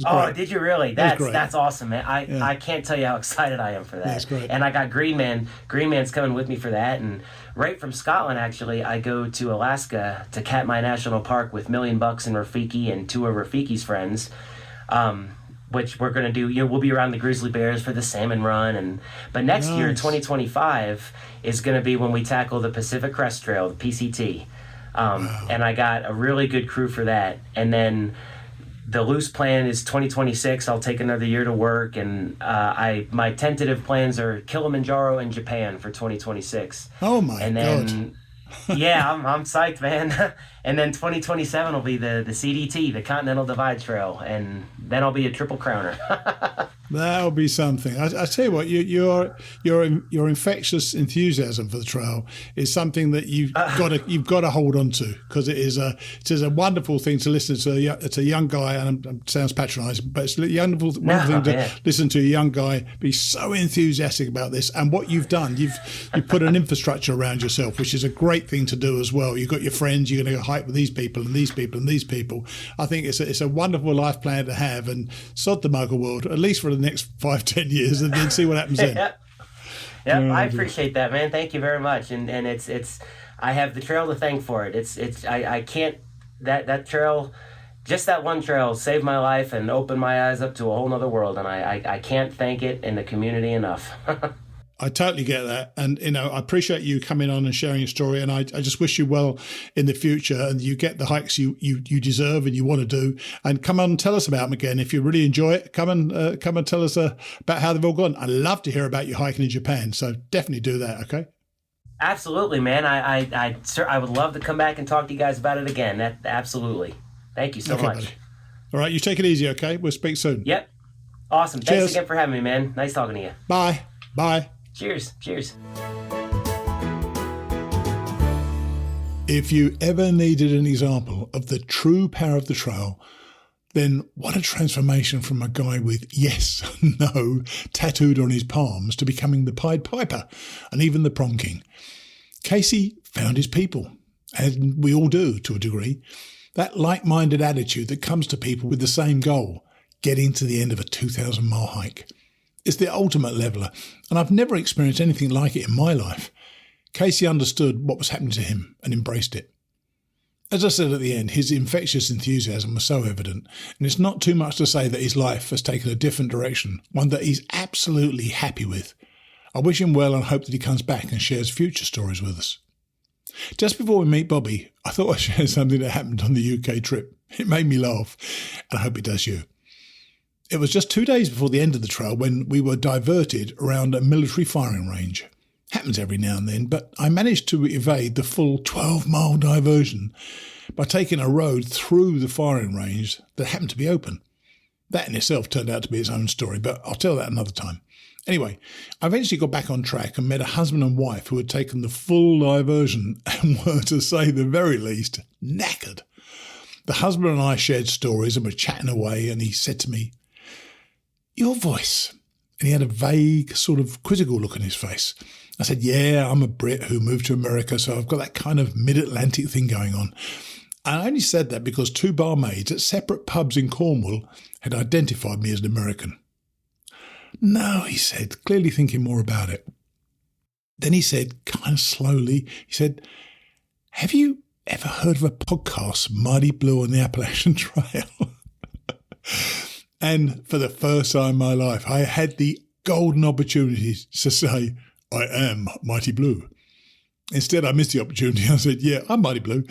Oh, did you really? That's awesome, man. Yeah. I can't tell you how excited I am for that. That's great. And I got Green Man. Green Man's coming with me for that. And right from Scotland, actually, I go to Alaska to Katmai National Park with Million Bucks and Rafiki and two of Rafiki's friends, which we're going to do. We'll be around the grizzly bears for the salmon run. But next year, 2025, is going to be when we tackle the Pacific Crest Trail, the PCT. Wow. And I got a really good crew for that. And then the loose plan is 2026. I'll take another year to work, and my tentative plans are Kilimanjaro and Japan for 2026. Oh my and then, God! Yeah, I'm psyched, man. And then 2027 will be the CDT, the Continental Divide Trail, and then I'll be a triple crowner. That'll be something. I tell you what, your infectious enthusiasm for the trail is something that you've got to hold on to, because it is a wonderful thing to listen to. It's a young guy, and it sounds patronising, but it's a wonderful thing to listen to a young guy be so enthusiastic about this. And what you've done, you've put an infrastructure around yourself, which is a great thing to do as well. You've got your friends. You're going to go hike with these people and these people and these people. I think it's a wonderful life plan to have, and sod the Muggle World, at least for the next 5-10 years, and then see what happens then. Yeah, I appreciate that, man. Thank you very much. And it's I have the trail to thank for it. I can't that trail, just that one trail saved my life and opened my eyes up to a whole nother world, and I can't thank it and the community enough. I totally get that. And, I appreciate you coming on and sharing your story. And I just wish you well in the future, and you get the hikes you deserve and you want to do. And come on and tell us about them again. If you really enjoy it, come and tell us about how they've all gone. I'd love to hear about your hiking in Japan. So definitely do that, okay? Absolutely, man. I would love to come back and talk to you guys about it again. Absolutely. Thank you so much. Buddy. All right, you take it easy, okay? We'll speak soon. Yep. Awesome. Cheers. Thanks again for having me, man. Nice talking to you. Bye. Cheers. If you ever needed an example of the true power of the trail, then what a transformation from a guy with yes, no tattooed on his palms to becoming the Pied Piper and even the Prom King. Casey found his people, and we all do to a degree. That like-minded attitude that comes to people with the same goal, getting to the end of a 2,000-mile hike. It's the ultimate leveler, and I've never experienced anything like it in my life. Casey understood what was happening to him and embraced it. As I said at the end, his infectious enthusiasm was so evident, and it's not too much to say that his life has taken a different direction, one that he's absolutely happy with. I wish him well and hope that he comes back and shares future stories with us. Just before we meet Bobby, I thought I'd share something that happened on the UK trip. It made me laugh, and I hope it does you. It was just 2 days before the end of the trail when we were diverted around a military firing range. Happens every now and then, but I managed to evade the full 12-mile diversion by taking a road through the firing range that happened to be open. That in itself turned out to be its own story, but I'll tell that another time. Anyway, I eventually got back on track and met a husband and wife who had taken the full diversion and were, to say the very least, knackered. The husband and I shared stories and were chatting away, and he said to me, "Your voice." And he had a vague, sort of quizzical look on his face. I said, "Yeah, I'm a Brit who moved to America, so I've got that kind of mid-Atlantic thing going on." I only said that because two barmaids at separate pubs in Cornwall had identified me as an American. No, he said, clearly thinking more about it. Then he said, kind of slowly, he said, have you ever heard of a podcast, Mighty Blue on the Appalachian Trail? And for the first time in my life, I had the golden opportunity to say, I am Mighty Blue. Instead, I missed the opportunity. I said, yeah, I'm Mighty Blue.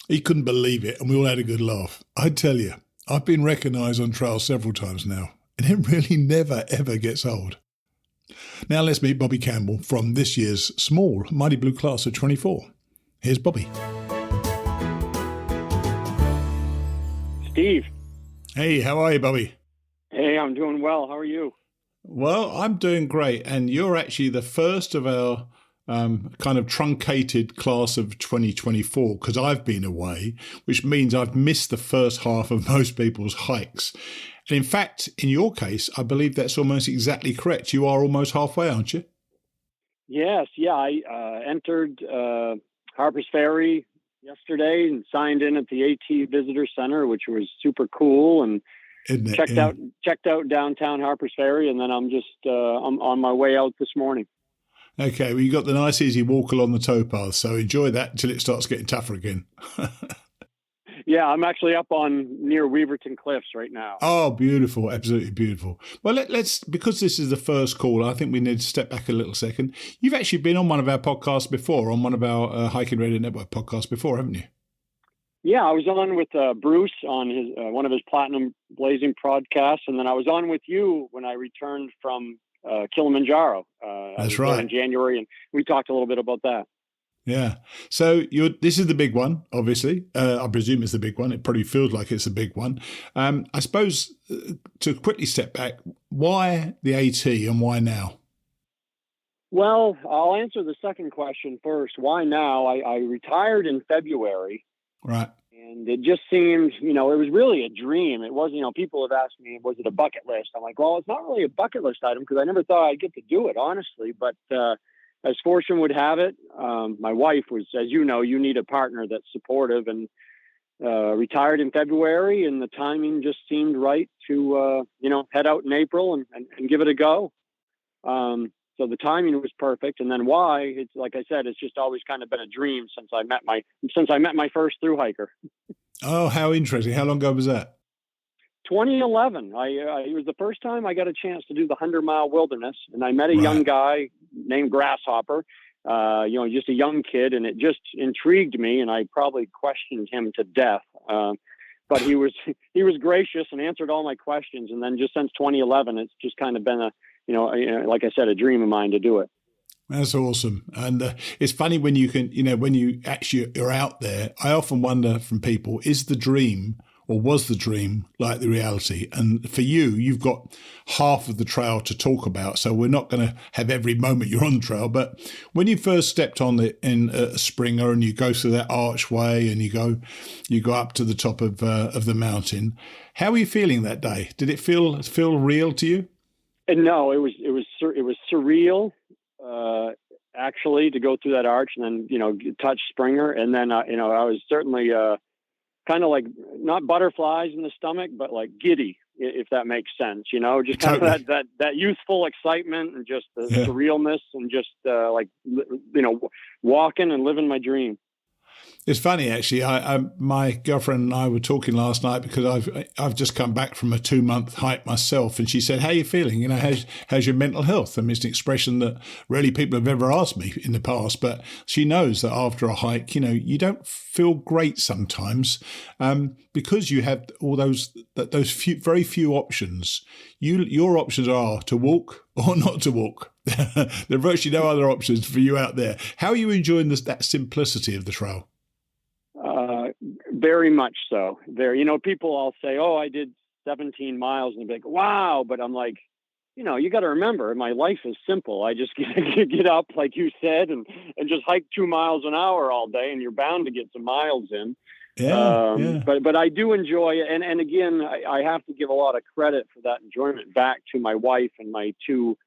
He couldn't believe it, and we all had a good laugh. I tell you, I've been recognised on trail several times now, and it really never, ever gets old. Now let's meet Bobby Campbell from this year's small Mighty Blue class of 24. Here's Bobby. Steve. Hey, how are you, Bobby? Hey, I'm doing well. How are you? Well, I'm doing great, and you're actually the first of our kind of truncated class of 2024 because I've been away, which means I've missed the first half of most people's hikes. And in fact, in your case, I believe that's almost exactly correct. You are almost halfway, aren't you? Yes. Yeah. I entered Harpers Ferry yesterday and signed in at the AT Visitor Center, which was super cool, and checked out downtown Harpers Ferry, and then I'm just I'm on my way out this morning. Okay, well, you got the nice easy walk along the towpath, so enjoy that until it starts getting tougher again. Yeah, I'm actually up near Weaverton Cliffs right now. Oh, beautiful. Absolutely beautiful. Well, let's, because this is the first call, I think we need to step back a little second. You've actually been on one of our podcasts before, on one of our Hiking Radio Network podcasts before, haven't you? Yeah, I was on with Bruce on his one of his Platinum Blazing podcasts, and then I was on with you when I returned from Kilimanjaro. That's right. In January, and we talked a little bit about that. Yeah. So this is the big one, obviously. I presume it's the big one. It probably feels like it's a big one. I suppose to quickly step back, why the AT and why now? Well, I'll answer the second question first. Why now? I retired in February. Right. And it just seemed, it was really a dream. It wasn't, people have asked me, was it a bucket list? I'm like, well, it's not really a bucket list item because I never thought I'd get to do it, honestly. But as fortune would have it, my wife was, as you know, you need a partner that's supportive, and retired in February, and the timing just seemed right to, head out in April and give it a go. So the timing was perfect. And then why? It's like I said, it's just always kind of been a dream since I met my first thru-hiker. Oh, how interesting. How long ago was that? 2011. It was the first time I got a chance to do the 100-mile wilderness, and I met a young guy named Grasshopper, just a young kid, and it just intrigued me, and I probably questioned him to death. But he was gracious and answered all my questions. And then just since 2011, it's just kind of been like I said, a dream of mine to do it. That's awesome. And it's funny when you can, when you actually are out there, I often wonder from people, is the dream or was the dream like the reality? And for you, you've got half of the trail to talk about. So we're not going to have every moment you're on the trail. But when you first stepped on it in Springer and you go through that archway and you go up to the top of the mountain, how were you feeling that day? Did it feel real to you? No, it was surreal, actually, to go through that arch and then, touch Springer. And then, I was certainly kind of like not butterflies in the stomach, but like giddy, if that makes sense, just kind of that youthful excitement and just the surrealness and just walking and living my dream. It's funny, actually. My girlfriend and I were talking last night because I've just come back from a 2-month hike myself, and she said, "How are you feeling? How's your mental health?" I mean, it's an expression that rarely people have ever asked me in the past, but she knows that after a hike, you don't feel great sometimes because you have all those very few options. Your options are to walk or not to walk. There are virtually no other options for you out there. How are you enjoying that simplicity of the trail? Very much so. People all say, "Oh, I did 17 miles," and they're like, "Wow!" But I'm like, you got to remember, my life is simple. I just get up, like you said, and just hike 2 miles an hour all day, and you're bound to get some miles in. Yeah. But I do enjoy it, and again, I have to give a lot of credit for that enjoyment back to my wife and my two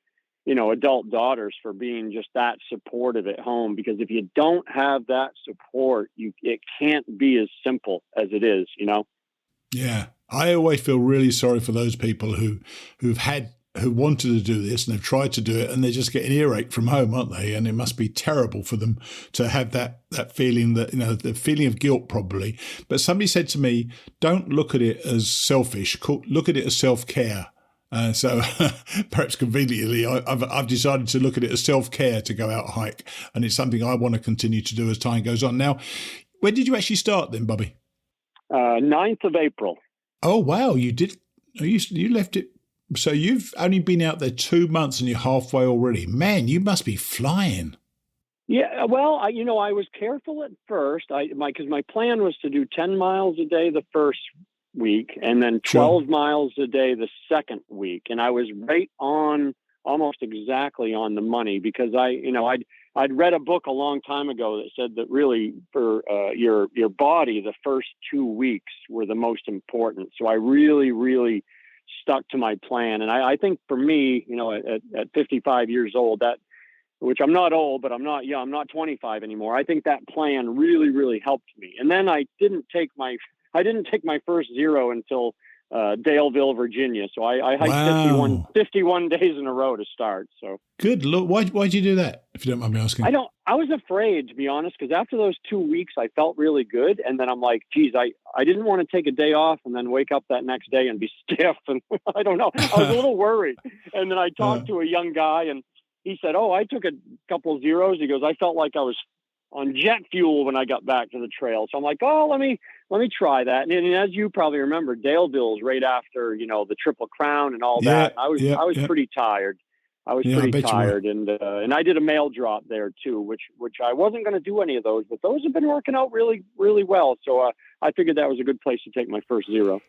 adult daughters for being just that supportive at home, because if you don't have that support, it can't be as simple as it is, Yeah. I always feel really sorry for those people who wanted to do this and have tried to do it, and they're just getting earache from home, aren't they? And it must be terrible for them to have that feeling, that, the feeling of guilt probably. But somebody said to me, don't look at it as selfish, look at it as self-care. So perhaps conveniently, I've decided to look at it as self-care to go out hike. And it's something I want to continue to do as time goes on. Now, when did you actually start then, Bobby? 9th of April. Oh, wow. You did. You left it. So you've only been out there 2 months and you're halfway already. Man, you must be flying. Yeah, well, I was careful at first. Because my plan was to do 10 miles a day the first week and then 12 miles a day the second week. And I was right on, almost exactly on the money, because I'd read a book a long time ago that said that really for your body, the first 2 weeks were the most important. So I really, really stuck to my plan. And I think for me, at 55 years old, that, which I'm not old, but I'm not 25 anymore. I think that plan really, really helped me. And then I didn't take my first zero until Daleville, Virginia. So I hiked 51 days in a row to start. So good. Look, why'd you do that, if you don't mind me asking? I was afraid, to be honest, because after those 2 weeks, I felt really good. And then I'm like, geez, I didn't want to take a day off and then wake up that next day and be stiff. And I don't know. I was a little worried. And then I talked to a young guy and he said, oh, I took a couple zeros. He goes, I felt like I was on jet fuel when I got back to the trail. So I'm like, oh, let me try that. And as you probably remember, Daleville's right after, the Triple Crown and all that. I was pretty tired. I was pretty tired, and I did a mail drop there too, which I wasn't going to do any of those, but those have been working out really, really well. So I figured that was a good place to take my first zero.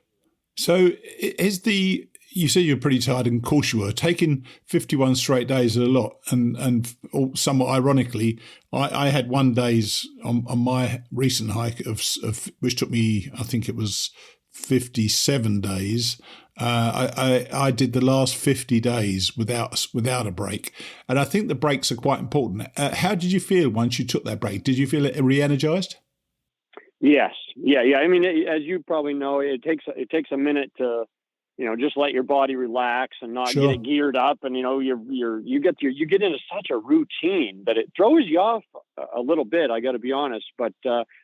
So you said you're pretty tired, and of course you were. Taking 51 straight days is a lot, and somewhat ironically, I had 1 days on my recent hike of which took me, I think it was 57 days. I did the last 50 days without a break, and I think the breaks are quite important. How did you feel once you took that break? Did you feel re-energized? Yes, yeah. I mean, as you probably know, it takes a minute to, just let your body relax and not get it geared up, and you get into such a routine that it throws you off a little bit. I got to be honest, but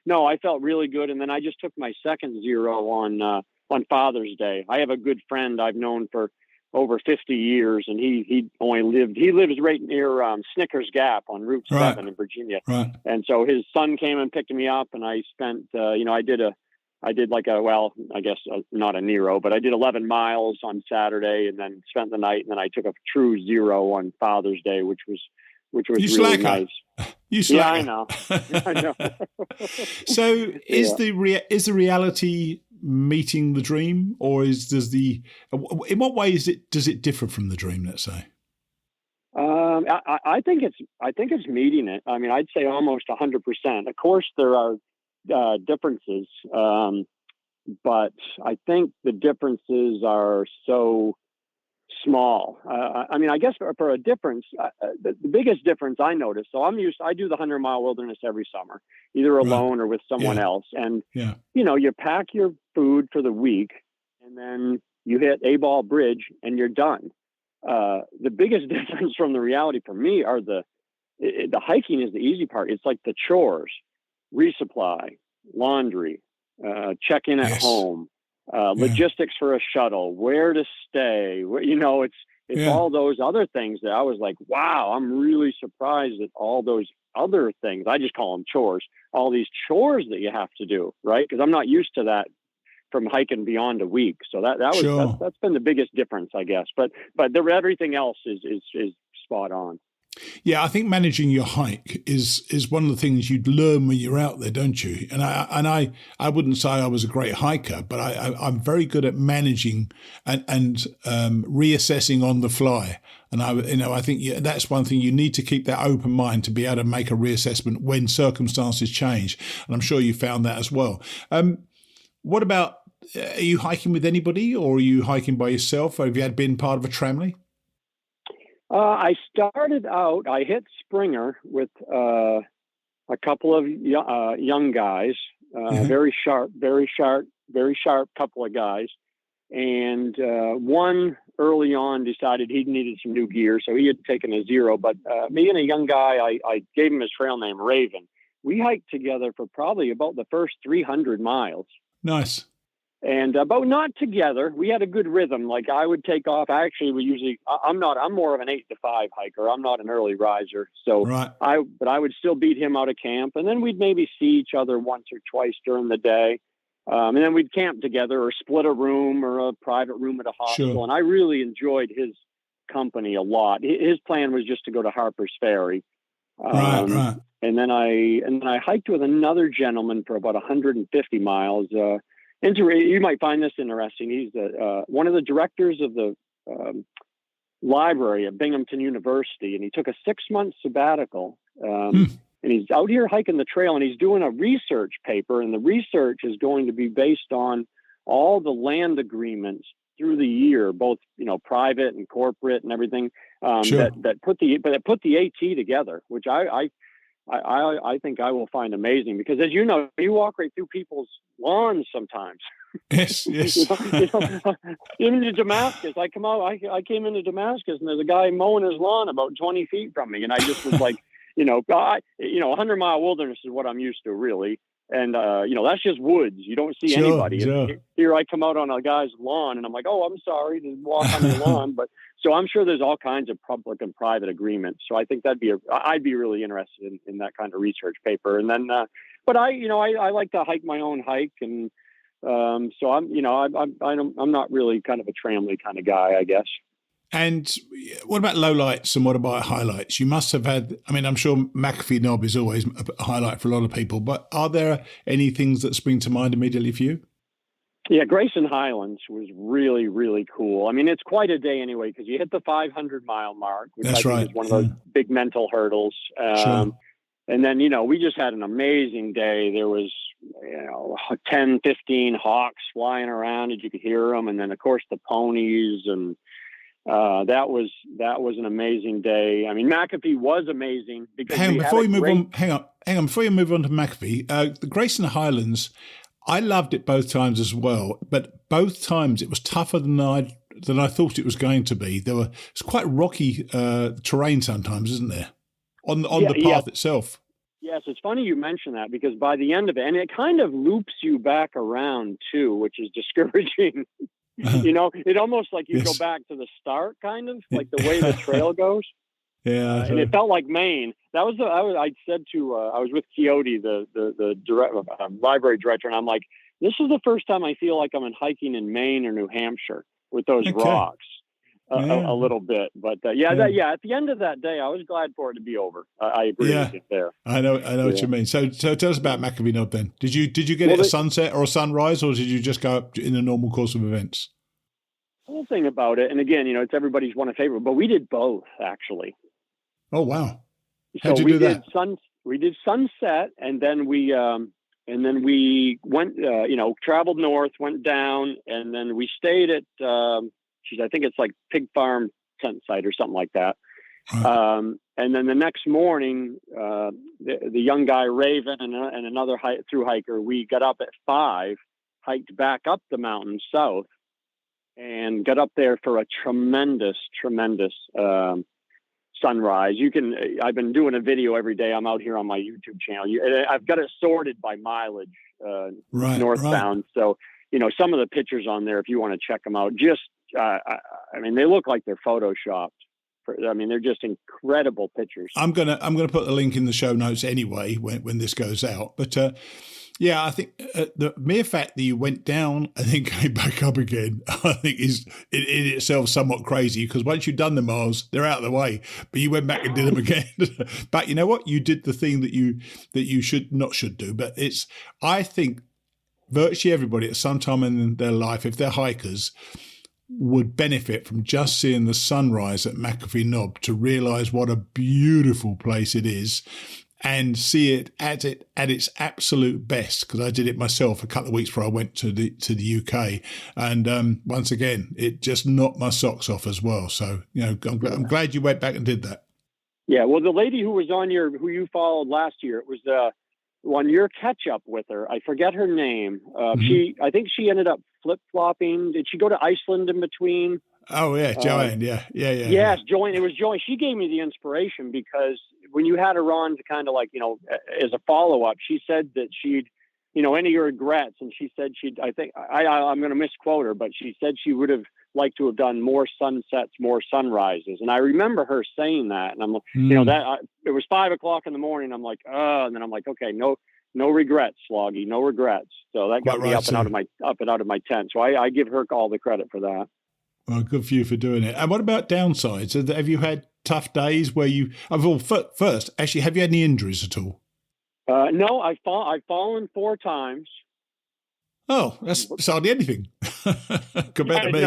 no, I felt really good, and then I just took my second zero on Father's Day. I have a good friend I've known for over 50 years, and he lives right near Snickers Gap on Route 7 in Virginia. Right. And so his son came and picked me up, and I spent, I did not a Nero, but I did 11 miles on Saturday and then spent the night, and then I took a true zero on Father's Day, which was really nice. You slacker. Yeah, I know. I know. So is the reality meeting the dream, or in what way does it differ from the dream, let's say? I think it's meeting it. I mean, I'd say almost 100%. Of course, there are differences, but I think the differences are so small. I mean, I guess for a difference, the biggest difference I noticed. So I do the 100-mile wilderness every summer, either alone or with someone else. And, you pack your food for the week and then you hit A-Ball Bridge and you're done. The biggest difference from the reality for me are the hiking is the easy part. It's like the chores, resupply, laundry, check in at home, logistics for a shuttle, where to stay, it's all those other things that I was like, wow, I'm really surprised at all those other things. I just call them chores, all these chores that you have to do, right? Because I'm not used to that from hiking beyond a week. So that's been the biggest difference, I guess. But everything else is spot on. Yeah, I think managing your hike is one of the things you'd learn when you're out there, don't you? And I wouldn't say I was a great hiker, but I'm very good at managing and reassessing on the fly. And I think that's one thing. You need to keep that open mind to be able to make a reassessment when circumstances change. And I'm sure you found that as well. What about, are you hiking with anybody, or are you hiking by yourself? Or have you been part of a tramley? I started out, I hit Springer with a couple of young guys, very sharp couple of guys. And one early on decided he needed some new gear, so he had taken a 0. But me and a young guy, I gave him his trail name, Raven. We hiked together for probably about the first 300 miles. Nice. And but not together. We had a good rhythm. Like I would take off. Actually, I'm more of an 8 to 5 hiker. I'm not an early riser. So right. I would still beat him out of camp, and then we'd maybe see each other once or twice during the day. And then we'd camp together or split a room or a private room at a hostel. Sure. And I really enjoyed his company a lot. His plan was just to go to Harpers Ferry. Right. And then I hiked with another gentleman for about 150 miles. You might find this interesting. He's one of the directors of the library at Binghamton University, and he took a 6-month sabbatical. And he's out here hiking the trail, and he's doing a research paper, and the research is going to be based on all the land agreements through the year, both private and corporate and everything, sure. that put the AT together, which I think I will find amazing, because as you know, you walk right through people's lawns sometimes. Yes. Even to Damascus, I came into Damascus, and there's a guy mowing his lawn about 20 feet from me, and I just was like, 100-mile wilderness is what I'm used to, really. And, that's just woods. You don't see anybody. Sure. Here I come out on a guy's lawn, and I'm like, oh, I'm sorry to walk on your lawn. But so I'm sure there's all kinds of public and private agreements. So I think I'd be really interested in that kind of research paper. And then, but I like to hike my own hike. And so I'm not really kind of a tramley kind of guy, I guess. And what about lowlights and what about highlights? You must have had, I'm sure Mcafee Knob is always a highlight for a lot of people, but are there any things that spring to mind immediately for you? Yeah, Grayson Highlands was really, really cool. It's quite a day anyway, because you hit the 500-mile mark, which That's I think right. is one of those big mental hurdles. Sure. And then, we just had an amazing day. There was, 10, 15 hawks flying around, and you could hear them. And then, of course, the ponies, and that was an amazing day. Mcafee was amazing because before you move on to Mcafee, the Grayson Highlands, I loved it both times as well, but both times it was tougher than I thought it was going to be. It's quite rocky terrain sometimes, isn't there? On the path itself. Yes, it's funny you mention that, because by the end of it, and it kind of loops you back around too, which is discouraging. It almost like you go back to the start, kind of like the way the trail goes. Yeah, and it felt like Maine. That was I said to I was with Coyote, the library director, and I'm like, this is the first time I feel like I'm hiking in Maine or New Hampshire with those rocks a little bit. But at the end of that day, I was glad for it to be over. I agree with you there. I know what you mean. So tell us about Mcafee Knob then. Did you get it a sunset or a sunrise, or did you just go up in the normal course of events? The whole thing about it, and again, it's everybody's one favorite, but we did both actually. Oh wow! How'd you do that? We did sunset, and then we went, traveled north, went down, and then we stayed at, I think it's like Pig Farm tent site or something like that. Right. And then the next morning, the young guy Raven and another through hiker, we got up at 5, hiked back up the mountain south, and got up there for a tremendous sunrise. I've been doing a video every day. I'm out here on my YouTube channel. I've got it sorted by mileage, northbound. Right. So, some of the pictures on there, if you want to check them out, just, they look like they're Photoshopped. They're just incredible pictures. I'm gonna put the link in the show notes anyway when this goes out. But I think the mere fact that you went down and then came back up again, I think is in itself somewhat crazy, because once you've done the miles, they're out of the way. But you went back and did them again. But you know what? You did the thing that you should do. But I think virtually everybody at some time in their life, if they're hikers, would benefit from just seeing the sunrise at Mcafee Knob to realise what a beautiful place it is. and see it at its absolute best, because I did it myself a couple of weeks before I went to the UK, and once again it just knocked my socks off as well. So I'm glad you went back and did that. Yeah, well, the lady who was who you followed last year, it was on your catch up with her. I forget her name. I think she ended up flip flopping. Did she go to Iceland in between? Oh yeah, Joanne. Yeah. Yes, Joanne. It was Joanne. She gave me the inspiration because when you had her on to kind of like, as a follow up, she said that she'd, any regrets, and she said I'm going to misquote her, but she said she would have liked to have done more sunsets, more sunrises. And I remember her saying that, and I'm, it was 5 o'clock in the morning. I'm like, and then I'm like, okay, no regrets, Sloggy, no regrets. So that got me up and out of my tent. So I give her all the credit for that. Well, good for you for doing it. And what about downsides? Have you had tough days where first, actually, have you had any injuries at all? No, I've fallen 4 times. Oh, that's hardly anything compared to me.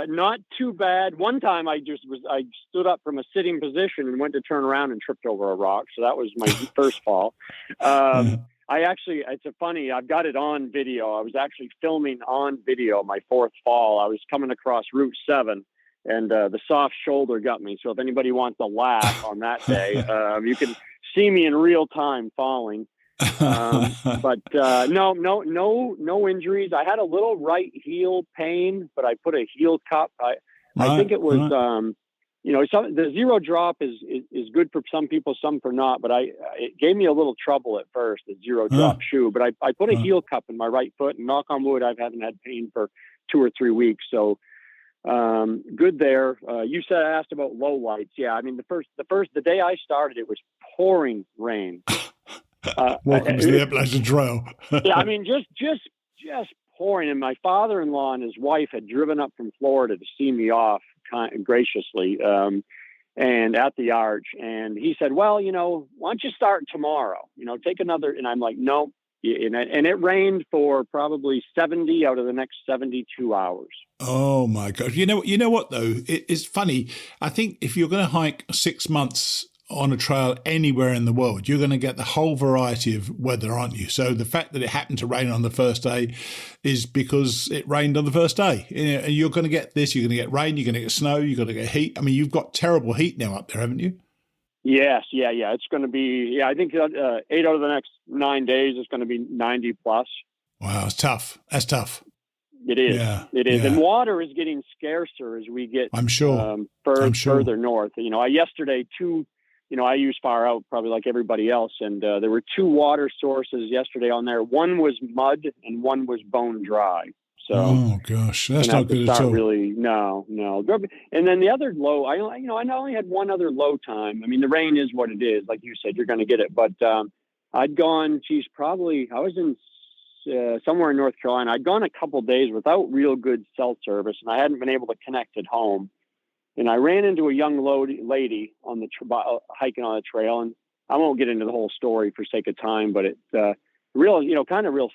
Not too bad. One time I stood up from a sitting position and went to turn around and tripped over a rock. So that was my first fall. I've got it on video. I was actually filming on video my 4th fall. I was coming across Route 7 and the soft shoulder got me. So if anybody wants to laugh on that day, you can see me in real time falling. But no injuries. I had a little right heel pain, but I put a heel cup. I think it was, the zero drop is good for some people, some for not, but it gave me a little trouble at first, the zero drop shoe, but I put a heel cup in my right foot, and knock on wood, I haven't had pain for 2 or 3 weeks. So, good there. You asked about low lights. Yeah. I mean, the day I started, it was pouring rain. Welcome to the Appalachian Trail. Yeah, I mean, just pouring. And my father-in-law and his wife had driven up from Florida to see me off graciously, and at the arch. And he said, well, why don't you start tomorrow? Take another. And I'm like, no. And it rained for probably 70 out of the next 72 hours. Oh my gosh. You know what though? It's funny. I think if you're going to hike 6 months on a trail anywhere in the world, you're going to get the whole variety of weather, aren't you? So the fact that it happened to rain on the first day is because it rained on the first day. And you're going to get this, you're going to get rain, you're going to get snow, you're going to get heat. I mean, you've got terrible heat now up there, haven't you? Yes. Yeah. It's going to be, I think 8 out of the next 9 days is going to be 90 plus. Wow. It's tough. That's tough. It is. Yeah, it is. Yeah. And water is getting scarcer as we get further north. Yesterday, I use Far Out probably like everybody else. And there were 2 water sources yesterday on there. One was mud and one was bone dry. So, oh gosh, that's not good at all. Really, no. And then the other low, I only had one other low time. I mean, the rain is what it is. Like you said, you're going to get it. But I'd gone, I was in somewhere in North Carolina. I'd gone a couple days without real good cell service, and I hadn't been able to connect at home. And I ran into a young lady on the hiking on the trail, and I won't get into the whole story for sake of time, but it's real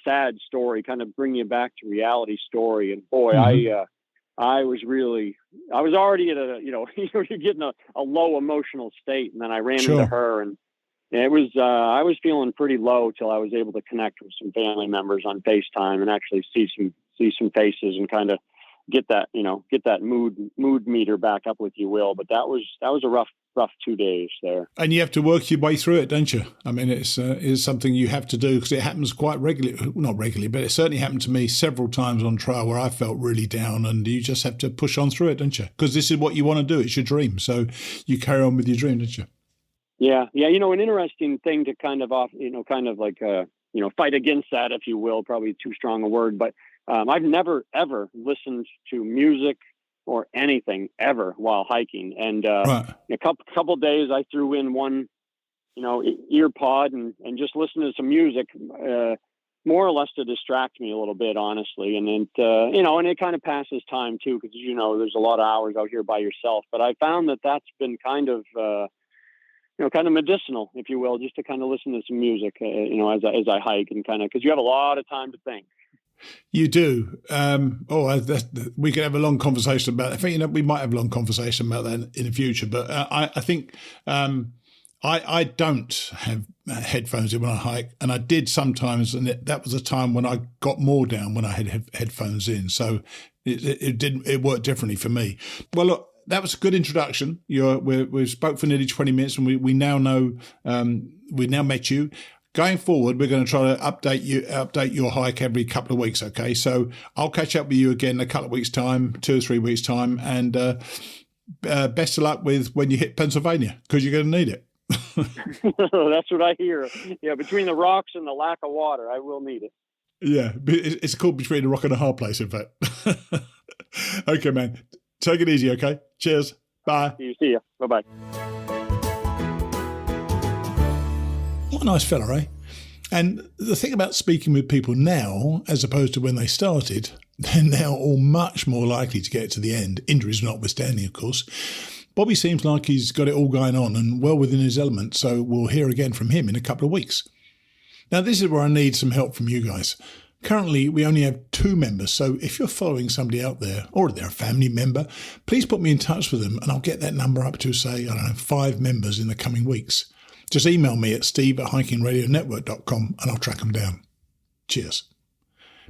sad story, kind of bring you back to reality story. And boy, I was already at you're getting a low emotional state, and then I ran into her, and it was I was feeling pretty low till I was able to connect with some family members on FaceTime and actually see some faces and kind of get that mood meter back up, if you will. But that was a rough 2 days there. And you have to work your way through it, don't you? I mean, it's something you have to do because it happens quite regularly. Not regularly, but it certainly happened to me several times on trail where I felt really down, and you just have to push on through it, don't you? Because this is what you want to do. It's your dream. So you carry on with your dream, don't you? Yeah. An interesting thing to kind of fight against that, if you will, probably too strong a word, but I've never, ever listened to music or anything ever while hiking. And a couple of days I threw in one, ear pod and just listened to some music, more or less to distract me a little bit, honestly. And then, and it kind of passes time too, because, there's a lot of hours out here by yourself. But I found that that's been kind of medicinal, if you will, just to kind of listen to some music, as I hike and kind of, because you have a lot of time to think. You do. We could have a long conversation about that. I think we might have a long conversation about that in the future. But I think I don't have headphones in when I hike, and I did sometimes, and that was a time when I got more down when I had headphones in. So it worked differently for me. Well, look, that was a good introduction. We spoke for nearly 20 minutes, and we now know we now met you. Going forward, we're going to try to update your hike every couple of weeks. Okay, so I'll catch up with you again in a couple of weeks' time, 2 or 3 weeks' time, and best of luck with when you hit Pennsylvania, because you're going to need it. That's what I hear. Yeah, between the rocks and the lack of water, I will need it. Yeah, it's called between a rock and a hard place, in fact. Okay, man. Take it easy, okay? Cheers. Bye. See you. Bye-bye. What a nice fella, eh? And the thing about speaking with people now, as opposed to when they started, they're now all much more likely to get to the end, injuries notwithstanding, of course. Bobby seems like he's got it all going on and well within his element, so we'll hear again from him in a couple of weeks. Now, this is where I need some help from you guys. Currently, we only have 2 members, so if you're following somebody out there, or they're a family member, please put me in touch with them and I'll get that number up to, say, 5 members in the coming weeks. Just email me at steve@hikingradionetwork.com and I'll track them down. Cheers.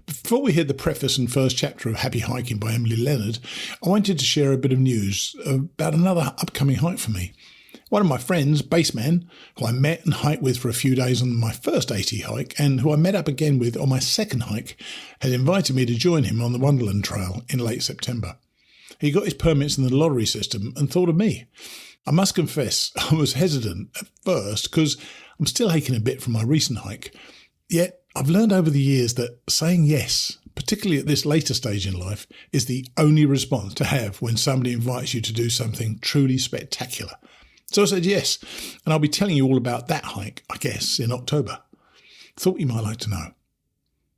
Before we hear the preface and first chapter of Happy Hiking by Emily Leonard, I wanted to share a bit of news about another upcoming hike for me. One of my friends, Baseman, who I met and hiked with for a few days on my first AT hike and who I met up again with on my second hike, had invited me to join him on the Wonderland Trail in late September. He got his permits in the lottery system and thought of me. I must confess, I was hesitant at first because I'm still aching a bit from my recent hike. Yet, I've learned over the years that saying yes, particularly at this later stage in life, is the only response to have when somebody invites you to do something truly spectacular. So I said yes, and I'll be telling you all about that hike, I guess, in October. Thought you might like to know.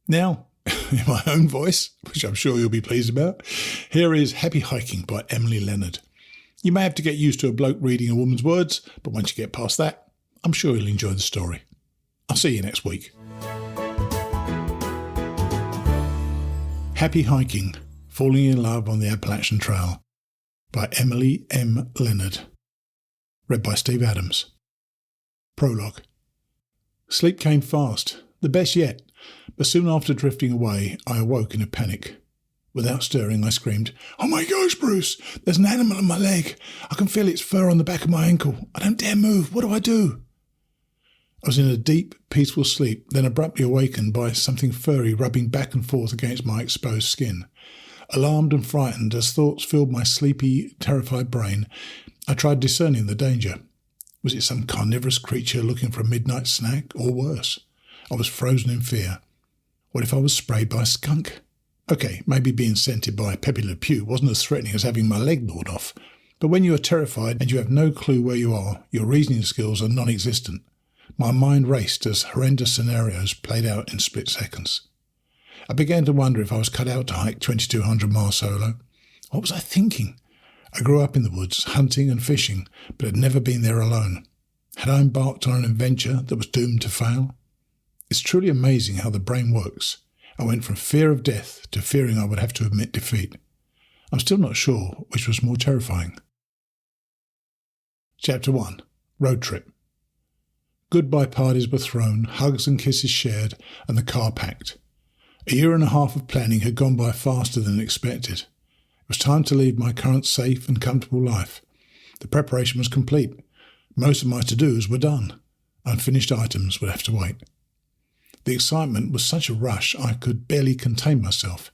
Now, in my own voice, which I'm sure you'll be pleased about, here is Happy Hiking by Emily Leonard. You may have to get used to a bloke reading a woman's words, but once you get past that, I'm sure you'll enjoy the story. I'll see you next week. Happy Hiking, Falling in Love on the Appalachian Trail by Emily M. Leonard. Read by Steve Adams. Prologue. Sleep came fast, the best yet, but soon after drifting away, I awoke in a panic. Without stirring, I screamed, "Oh my gosh, Bruce! There's an animal on my leg! I can feel its fur on the back of my ankle! I don't dare move! What do I do?" I was in a deep, peaceful sleep, then abruptly awakened by something furry rubbing back and forth against my exposed skin. Alarmed and frightened as thoughts filled my sleepy, terrified brain, I tried discerning the danger. Was it some carnivorous creature looking for a midnight snack, or worse? I was frozen in fear. What if I was sprayed by a skunk? Okay, maybe being scented by Pepe Le Pew wasn't as threatening as having my leg gnawed off. But when you are terrified and you have no clue where you are, your reasoning skills are non-existent. My mind raced as horrendous scenarios played out in split seconds. I began to wonder if I was cut out to hike 2,200 miles solo. What was I thinking? I grew up in the woods, hunting and fishing, but had never been there alone. Had I embarked on an adventure that was doomed to fail? It's truly amazing how the brain works. I went from fear of death to fearing I would have to admit defeat. I'm still not sure which was more terrifying. Chapter 1. Road Trip. Goodbye parties were thrown, hugs and kisses shared, and the car packed. A year and a half of planning had gone by faster than expected. It was time to leave my current safe and comfortable life. The preparation was complete. Most of my to-dos were done. Unfinished items would have to wait. The excitement was such a rush I could barely contain myself.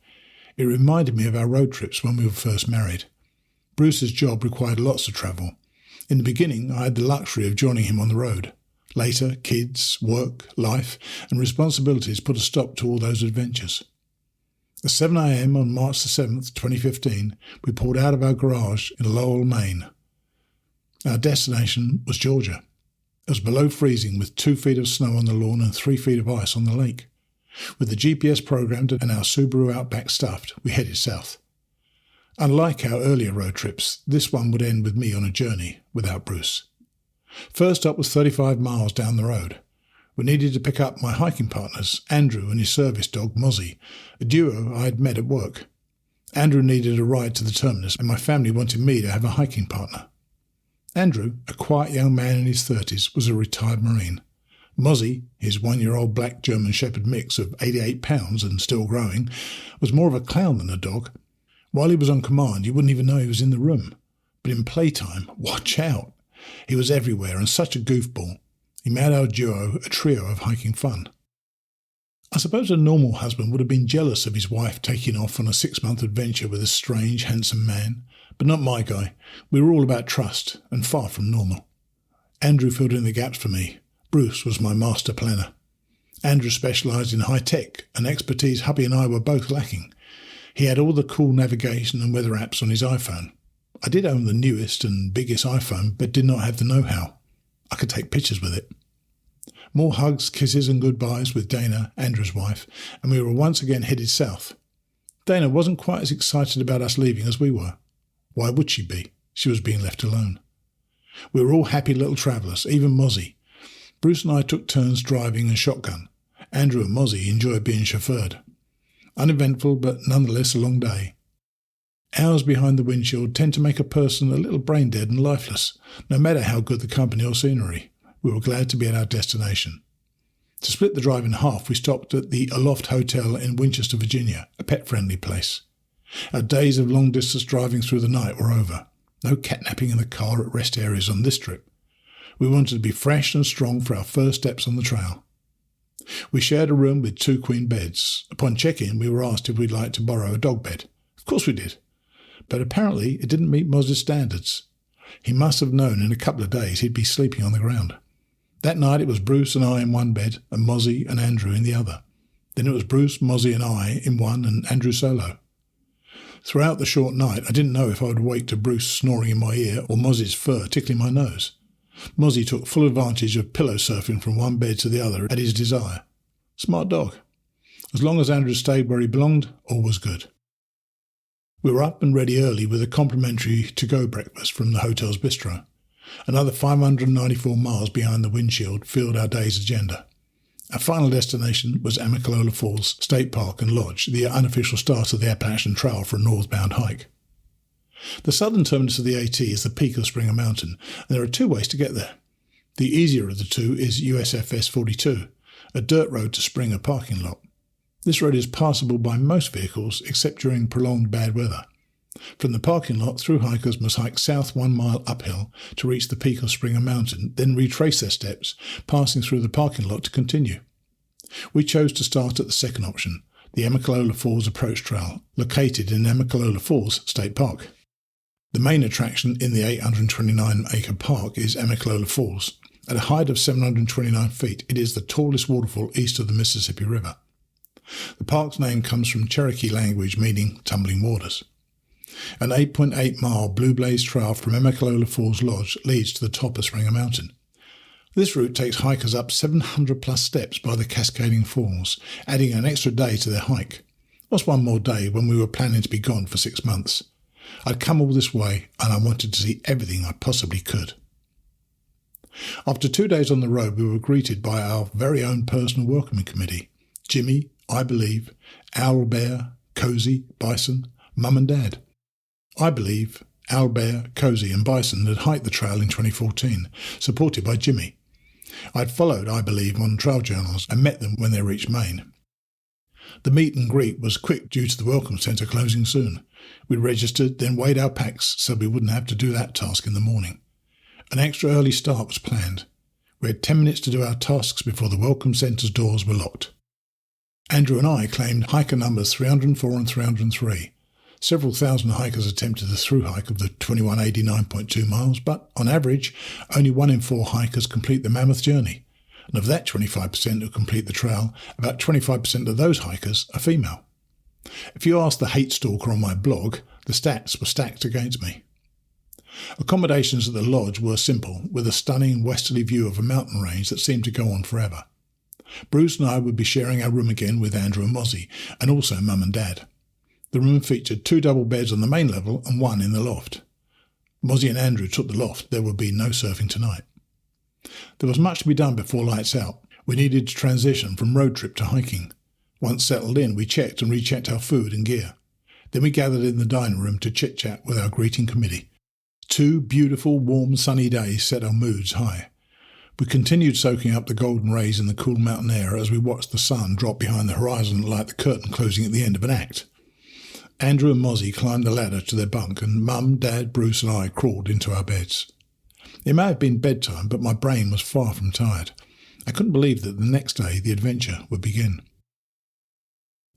It reminded me of our road trips when we were first married. Bruce's job required lots of travel. In the beginning, I had the luxury of joining him on the road. Later, kids, work, life, and responsibilities put a stop to all those adventures. At 7 a.m. on March the 7th, 2015, we pulled out of our garage in Lowell, Maine. Our destination was Georgia. It was below freezing with 2 feet of snow on the lawn and 3 feet of ice on the lake. With the GPS programmed and our Subaru Outback stuffed, we headed south. Unlike our earlier road trips, this one would end with me on a journey without Bruce. First up was 35 miles down the road. We needed to pick up my hiking partners, Andrew and his service dog, Mozzie, a duo I had met at work. Andrew needed a ride to the terminus, and my family wanted me to have a hiking partner. Andrew, a quiet young man in his 30s, was a retired Marine. Mozzie, his 1-year-old black German Shepherd mix of 88 pounds and still growing, was more of a clown than a dog. While he was on command, you wouldn't even know he was in the room. But in playtime, watch out. He was everywhere and such a goofball. He made our duo a trio of hiking fun. I suppose a normal husband would have been jealous of his wife taking off on a 6-month adventure with a strange, handsome man, but not my guy. We were all about trust and far from normal. Andrew filled in the gaps for me. Bruce was my master planner. Andrew specialised in high-tech, an expertise hubby and I were both lacking. He had all the cool navigation and weather apps on his iPhone. I did own the newest and biggest iPhone, but did not have the know-how. I could take pictures with it. More hugs, kisses and goodbyes with Dana, Andrew's wife, and we were once again headed south. Dana wasn't quite as excited about us leaving as we were. Why would she be? She was being left alone. We were all happy little travellers, even Mozzie. Bruce and I took turns driving and shotgun. Andrew and Mozzie enjoyed being chauffeured. Uneventful, but nonetheless a long day. Hours behind the windshield tend to make a person a little brain-dead and lifeless, no matter how good the company or scenery. We were glad to be at our destination. To split the drive in half, we stopped at the Aloft Hotel in Winchester, Virginia, a pet-friendly place. Our days of long-distance driving through the night were over. No catnapping in the car at rest areas on this trip. We wanted to be fresh and strong for our first steps on the trail. We shared a room with 2 queen beds. Upon check-in, we were asked if we'd like to borrow a dog bed. Of course we did. But apparently it didn't meet Mozzie's standards. He must have known in a couple of days he'd be sleeping on the ground. That night it was Bruce and I in one bed and Mozzie and Andrew in the other. Then it was Bruce, Mozzie and I in one and Andrew solo. Throughout the short night I didn't know if I would wake to Bruce snoring in my ear or Mozzie's fur tickling my nose. Mozzie took full advantage of pillow surfing from one bed to the other at his desire. Smart dog. As long as Andrew stayed where he belonged, all was good. We were up and ready early with a complimentary to-go breakfast from the hotel's bistro. Another 594 miles behind the windshield filled our day's agenda. Our final destination was Amicalola Falls State Park and Lodge, the unofficial start of the Appalachian Trail for a northbound hike. The southern terminus of the AT is the peak of Springer Mountain, and there are 2 ways to get there. The easier of the 2 is USFS 42, a dirt road to Springer parking lot. This road is passable by most vehicles except during prolonged bad weather. From the parking lot, thru-hikers must hike south 1 mile uphill to reach the peak of Springer Mountain, then retrace their steps, passing through the parking lot to continue. We chose to start at the second option, the Amicalola Falls Approach Trail, located in Amicalola Falls State Park. The main attraction in the 829-acre park is Amicalola Falls. At a height of 729 feet, it is the tallest waterfall east of the Mississippi River. The park's name comes from Cherokee language meaning tumbling waters. An 8.8-mile Blue Blaze Trail from Amicalola Falls Lodge leads to the top of Springer Mountain. This route takes hikers up 700-plus steps by the cascading falls, adding an extra day to their hike. What's one more day when we were planning to be gone for 6 months? I'd come all this way and I wanted to see everything I possibly could. After 2 days on the road, we were greeted by our very own personal welcoming committee. Jimmy, I Believe, Owl Bear, Cozy, Bison, Mum and Dad. I Believe, Owl Bear, Cozy and Bison had hiked the trail in 2014, supported by Jimmy. I'd followed I Believe on trail journals and met them when they reached Maine. The meet and greet was quick due to the welcome centre closing soon. We registered, then weighed our packs so we wouldn't have to do that task in the morning. An extra early start was planned. We had 10 minutes to do our tasks before the welcome centre's doors were locked. Andrew and I claimed hiker numbers 304 and 303. Several thousand hikers attempted the thru-hike of the 2189.2 miles, but on average, only 1 in 4 hikers complete the mammoth journey. And of that 25% who complete the trail, about 25% of those hikers are female. If you ask the hate stalker on my blog, the stats were stacked against me. Accommodations at the lodge were simple, with a stunning westerly view of a mountain range that seemed to go on forever. Bruce and I would be sharing our room again with Andrew and Mozzie, and also Mum and Dad. The room featured 2 double beds on the main level and 1 in the loft. Mozzie and Andrew took the loft. There would be no surfing tonight. There was much to be done before lights out. We needed to transition from road trip to hiking. Once settled in, we checked and rechecked our food and gear. Then we gathered in the dining room to chit-chat with our greeting committee. 2 beautiful, warm, sunny days set our moods high. We continued soaking up the golden rays in the cool mountain air as we watched the sun drop behind the horizon like the curtain closing at the end of an act. Andrew and Mozzie climbed the ladder to their bunk, and Mum, Dad, Bruce and I crawled into our beds. It may have been bedtime, but my brain was far from tired. I couldn't believe that the next day the adventure would begin.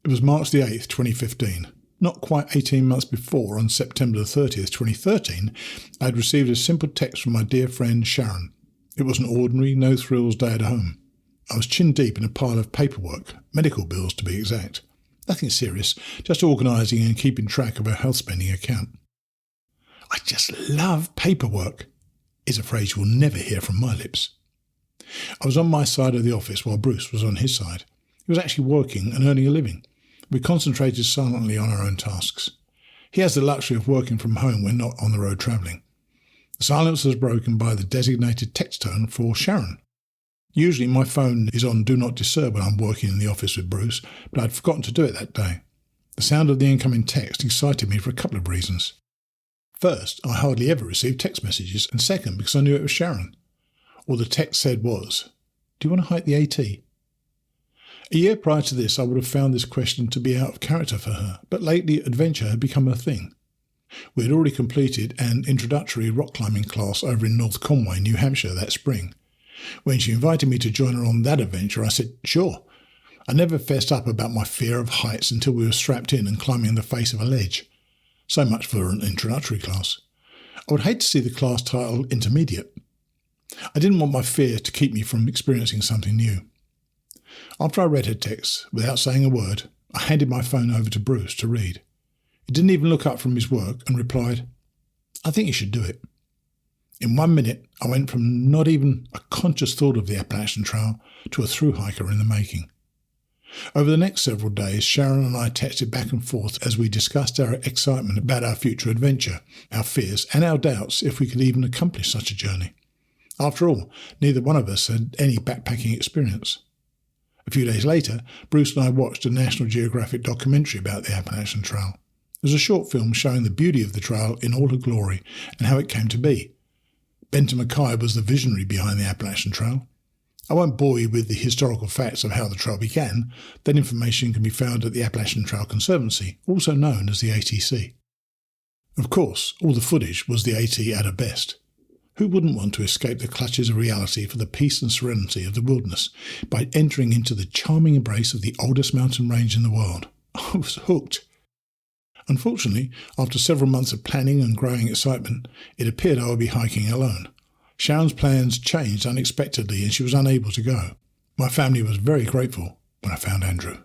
It was March the 8th, 2015. Not quite 18 months before, on September the 30th, 2013, I had received a simple text from my dear friend Sharon. It was an ordinary, no-thrills day at home. I was chin-deep in a pile of paperwork, medical bills to be exact. Nothing serious, just organising and keeping track of our health spending account. "I just love paperwork," is a phrase you will never hear from my lips. I was on my side of the office while Bruce was on his side. He was actually working and earning a living. We concentrated silently on our own tasks. He has the luxury of working from home when not on the road travelling. The silence was broken by the designated text tone for Sharon. Usually my phone is on Do Not Disturb when I'm working in the office with Bruce, but I'd forgotten to do it that day. The sound of the incoming text excited me for a couple of reasons. First, I hardly ever receive text messages, and second, because I knew it was Sharon. All the text said was, "Do you want to hike the AT?" A year prior to this, I would have found this question to be out of character for her, but lately adventure had become a thing. We had already completed an introductory rock climbing class over in North Conway, New Hampshire that spring. When she invited me to join her on that adventure, I said, sure. I never fessed up about my fear of heights until we were strapped in and climbing the face of a ledge. So much for an introductory class. I would hate to see the class titled Intermediate. I didn't want my fear to keep me from experiencing something new. After I read her text, without saying a word, I handed my phone over to Bruce to read. He didn't even look up from his work and replied, "I think you should do it." In 1 minute, I went from not even a conscious thought of the Appalachian Trail to a thru-hiker in the making. Over the next several days, Sharon and I texted back and forth as we discussed our excitement about our future adventure, our fears and our doubts if we could even accomplish such a journey. After all, neither one of us had any backpacking experience. A few days later, Bruce and I watched a National Geographic documentary about the Appalachian Trail. It was a short film showing the beauty of the trail in all her glory and how it came to be. Benton Mackay was the visionary behind the Appalachian Trail. I won't bore you with the historical facts of how the trail began. That information can be found at the Appalachian Trail Conservancy, also known as the ATC. Of course, all the footage was the AT at her best. Who wouldn't want to escape the clutches of reality for the peace and serenity of the wilderness by entering into the charming embrace of the oldest mountain range in the world? I was hooked. Unfortunately, after several months of planning and growing excitement, it appeared I would be hiking alone. Sharon's plans changed unexpectedly and she was unable to go. My family was very grateful when I found Andrew.